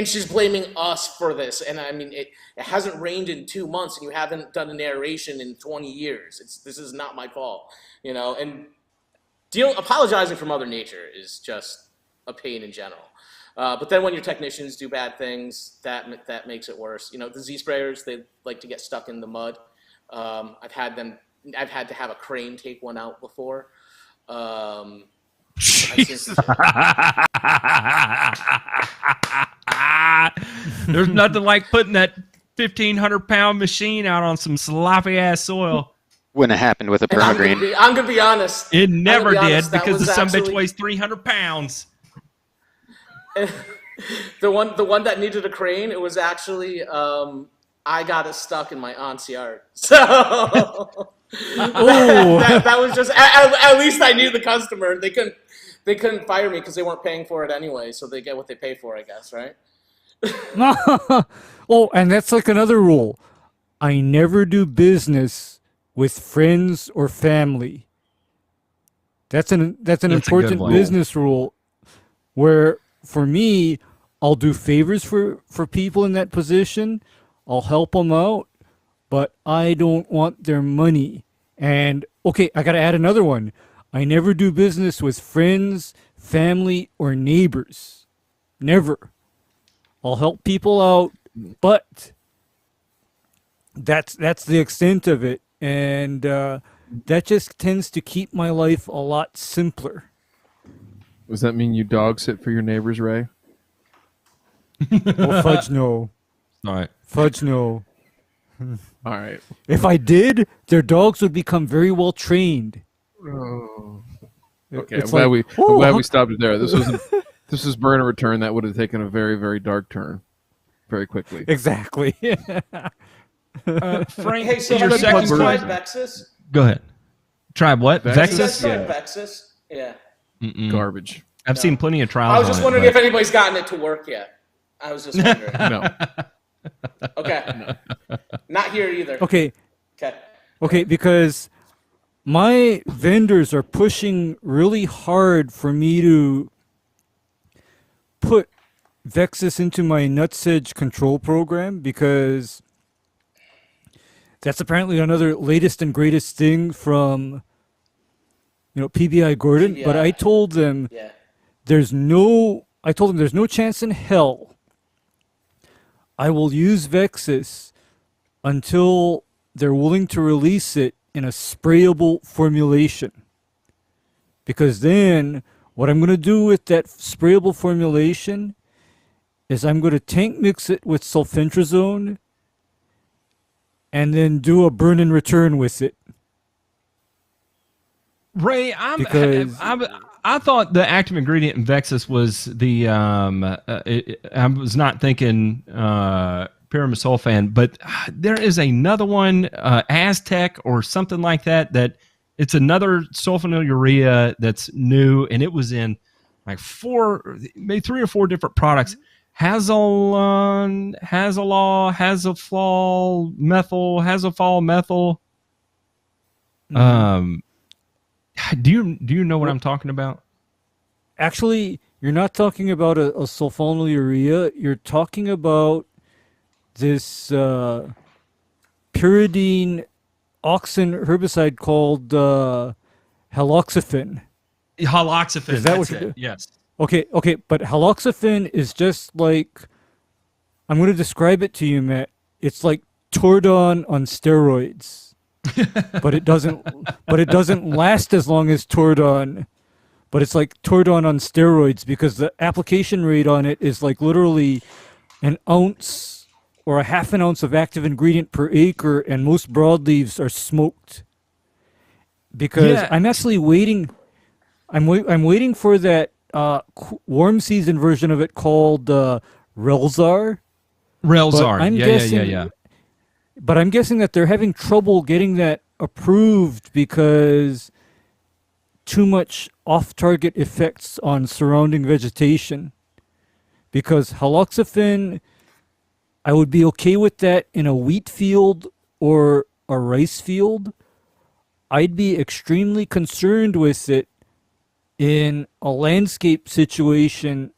she's blaming us for this. And I mean, it hasn't rained in 2 months and you haven't done an aeration in 20 years. This is not my fault, you know, and apologizing for Mother Nature is just a pain in general. But then when your technicians do bad things, that makes it worse. You know, the Z sprayers, they like to get stuck in the mud. I've had to have a crane take one out before. There's nothing like putting that 1,500-pound machine out on some sloppy ass soil. Wouldn't have happened with a permagreen. I'm gonna be honest. It never did because the son bitch weighs 300 pounds. The one that needed a crane, it was actually I got it stuck in my aunt's yard. So that was just at least I knew the customer. They couldn't fire me because they weren't paying for it anyway, so they get what they pay for, I guess, right? Oh, and that's like another rule. I never do business with friends or family. That's an a good important one. business rule where for me, I'll do favors for people in that position. I'll help them out, but I don't want their money. And okay, I got to add another one. I never do business with friends, family, or neighbors. Never. I'll help people out, but that's the extent of it, and that just tends to keep my life a lot simpler. Does that mean you dog sit for your neighbors, Ray? Oh, fudge no. All right. Fudge no. All right. If I did, their dogs would become very well trained. Okay, It's I'm like, glad we stopped it there. This is burn and return. That would have taken a very, very dark turn very quickly. Exactly. Frank, Hey, so your have you guys second tried question. Vexus? Go ahead. Tried what? Vexus? Have you guys Vexus? tried Yeah. Vexus? Yeah. Garbage. I've seen plenty of trials. I was just on wondering it, if anybody's gotten it to work yet. I was just wondering. No. Okay. Not here either. Okay. Okay. Okay, because my vendors are pushing really hard for me to put Vexus into my Nutsedge control program because that's apparently another latest and greatest thing from PBI Gordon. But PBI. I told them Yeah. there's no chance in hell I will use Vexus until they're willing to release it in a sprayable formulation. Because then what I'm going to do with that sprayable formulation is I'm going to tank mix it with sulfentrazone and then do a burn and return with it. Ray, Because- I thought the active ingredient in Vexus was the I was not thinking pyrimesulfan, but there is another one, Aztec or something like that. That it's another sulfonylurea that's new, and it was in like maybe 3 or 4 different products. Hazolol, Hazofol, methyl, Hazofol, methyl. Do you know what I'm talking about? Actually, you're not talking about a sulfonylurea. You're talking about this pyridine auxin herbicide called haloxafen. Haloxafen. Is that that's what you it. do? Yes. Okay, but haloxafen is just like, I'm going to describe it to you, Matt. It's like Tordon on steroids. but it doesn't last as long as Tordon. But it's like Tordon on steroids because the application rate on it is like literally an ounce or a half an ounce of active ingredient per acre, and most broadleaves are smoked. Because Yeah. I'm actually waiting. I'm waiting for that warm season version of it called Relzar. Relzar. I'm Yeah, guessing- yeah. But I'm guessing that they're having trouble getting that approved because too much off-target effects on surrounding vegetation. Because haloxafen, I would be okay with that in a wheat field or a rice field. I'd be extremely concerned with it in a landscape situation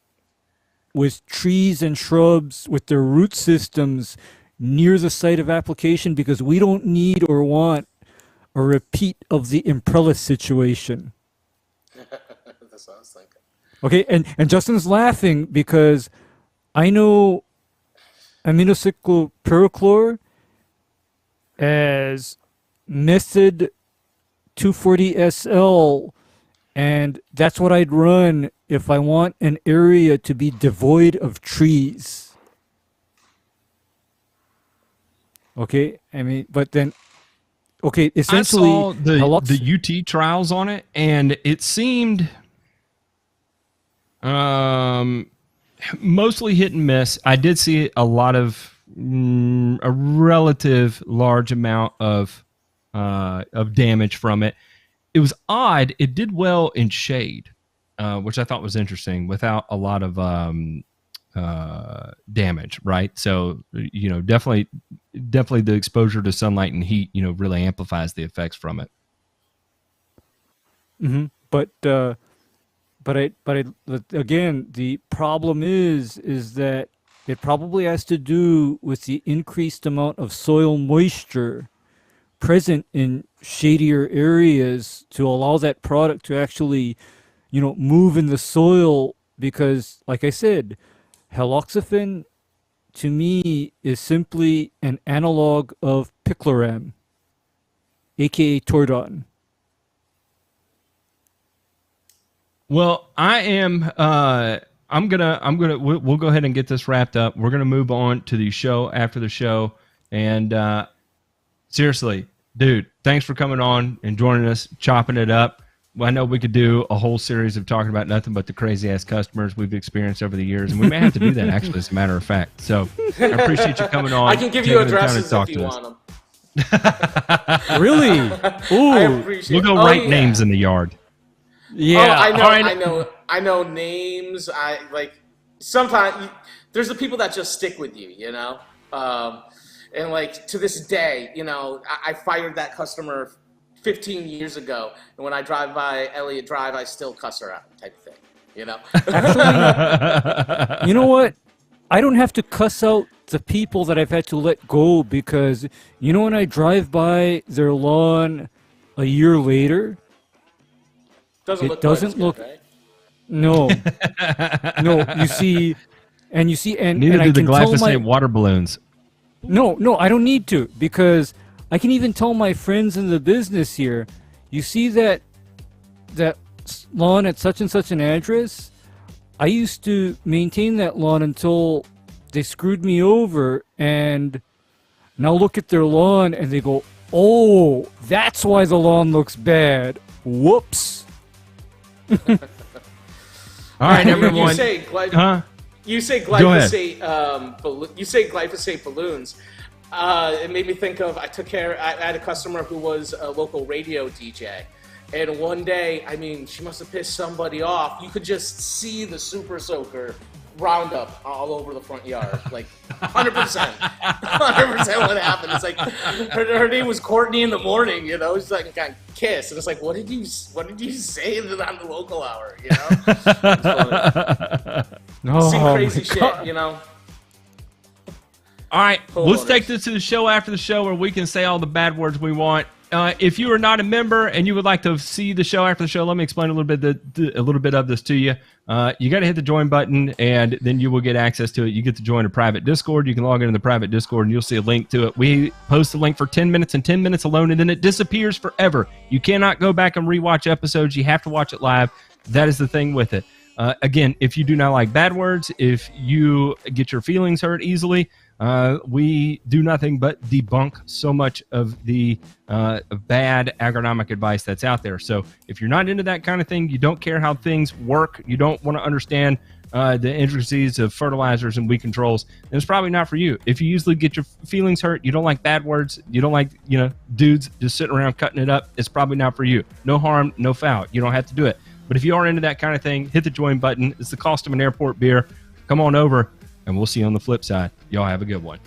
with trees and shrubs with their root systems near the site of application, because we don't need or want a repeat of the Imprellis situation. That's what I was thinking. Okay, and Justin's laughing because I know aminocyclopyrrochlor as method 240SL, and that's what I'd run if I want an area to be devoid of trees. Okay, I mean, but then, okay, essentially, I saw the UT trials on it, and it seemed, Mostly hit and miss. I did see a lot of a relative large amount of damage from it. It was odd. It did well in shade, which I thought was interesting, without a lot of damage. Right. So definitely the exposure to sunlight and heat really amplifies the effects from it. Mm-hmm. But again, the problem is that it probably has to do with the increased amount of soil moisture present in shadier areas to allow that product to actually, move in the soil. Because, like I said, haloxafen to me is simply an analog of picloram, aka Tordon. Well, we'll go ahead and get this wrapped up. We're gonna move on to the show after the show. And seriously, dude, thanks for coming on and joining us, chopping it up. Well, I know we could do a whole series of talking about nothing but the crazy ass customers we've experienced over the years, and we may have to do that actually, as a matter of fact. So I appreciate you coming on. I can give you addresses if you want them. Really? Ooh, I appreciate we'll go write names in the yard. yeah. I know names. I like sometimes there's the people that just stick with you, and like to this day, I fired that customer 15 years ago, and when I drive by Elliott Drive, I still cuss her out, type of thing, Actually, you know what? I don't have to cuss out the people that I've had to let go, because when I drive by their lawn a year later, doesn't it look doesn't quite as look. good, right? No, no. You see, and Neither and I do the can tell glyphosate water balloons. No, I don't need to, because I can even tell my friends in the business here. You see that lawn at such and such an address? I used to maintain that lawn until they screwed me over, and now look at their lawn and they go, "Oh, that's why the lawn looks bad. Whoops." All right, everyone. You say glyphosate. You say glyphosate balloons. It made me think of I had a customer who was a local radio DJ, and one day, she must have pissed somebody off. You could just see the Super Soaker Roundup all over the front yard, like 100%, 100% what happened. It's like her name was Courtney in the morning, She's like got Kiss, and it's like, what did you say on the local hour, It's funny. See crazy shit, All right, let's take this to the show after the show where we can say all the bad words we want. If you are not a member and you would like to see the show after the show, let me explain a little bit of this to you. You got to hit the join button, and then you will get access to it. You get to join a private Discord. You can log into the private Discord, and you'll see a link to it. We post a link for 10 minutes and 10 minutes alone, and then it disappears forever. You cannot go back and rewatch episodes. You have to watch it live. That is the thing with it. Again, if you do not like bad words, if you get your feelings hurt easily, we do nothing but debunk so much of the bad agronomic advice that's out there. So if you're not into that kind of thing, you don't care how things work, you don't want to understand the intricacies of fertilizers and weed controls, then it's probably not for you. If you usually get your feelings hurt, you don't like bad words, you don't like dudes just sitting around cutting it up, it's probably not for you. No harm, no foul. You don't have to do it. But if you are into that kind of thing, hit the join button. It's the cost of an airport beer. Come on over, and we'll see you on the flip side. Y'all have a good one.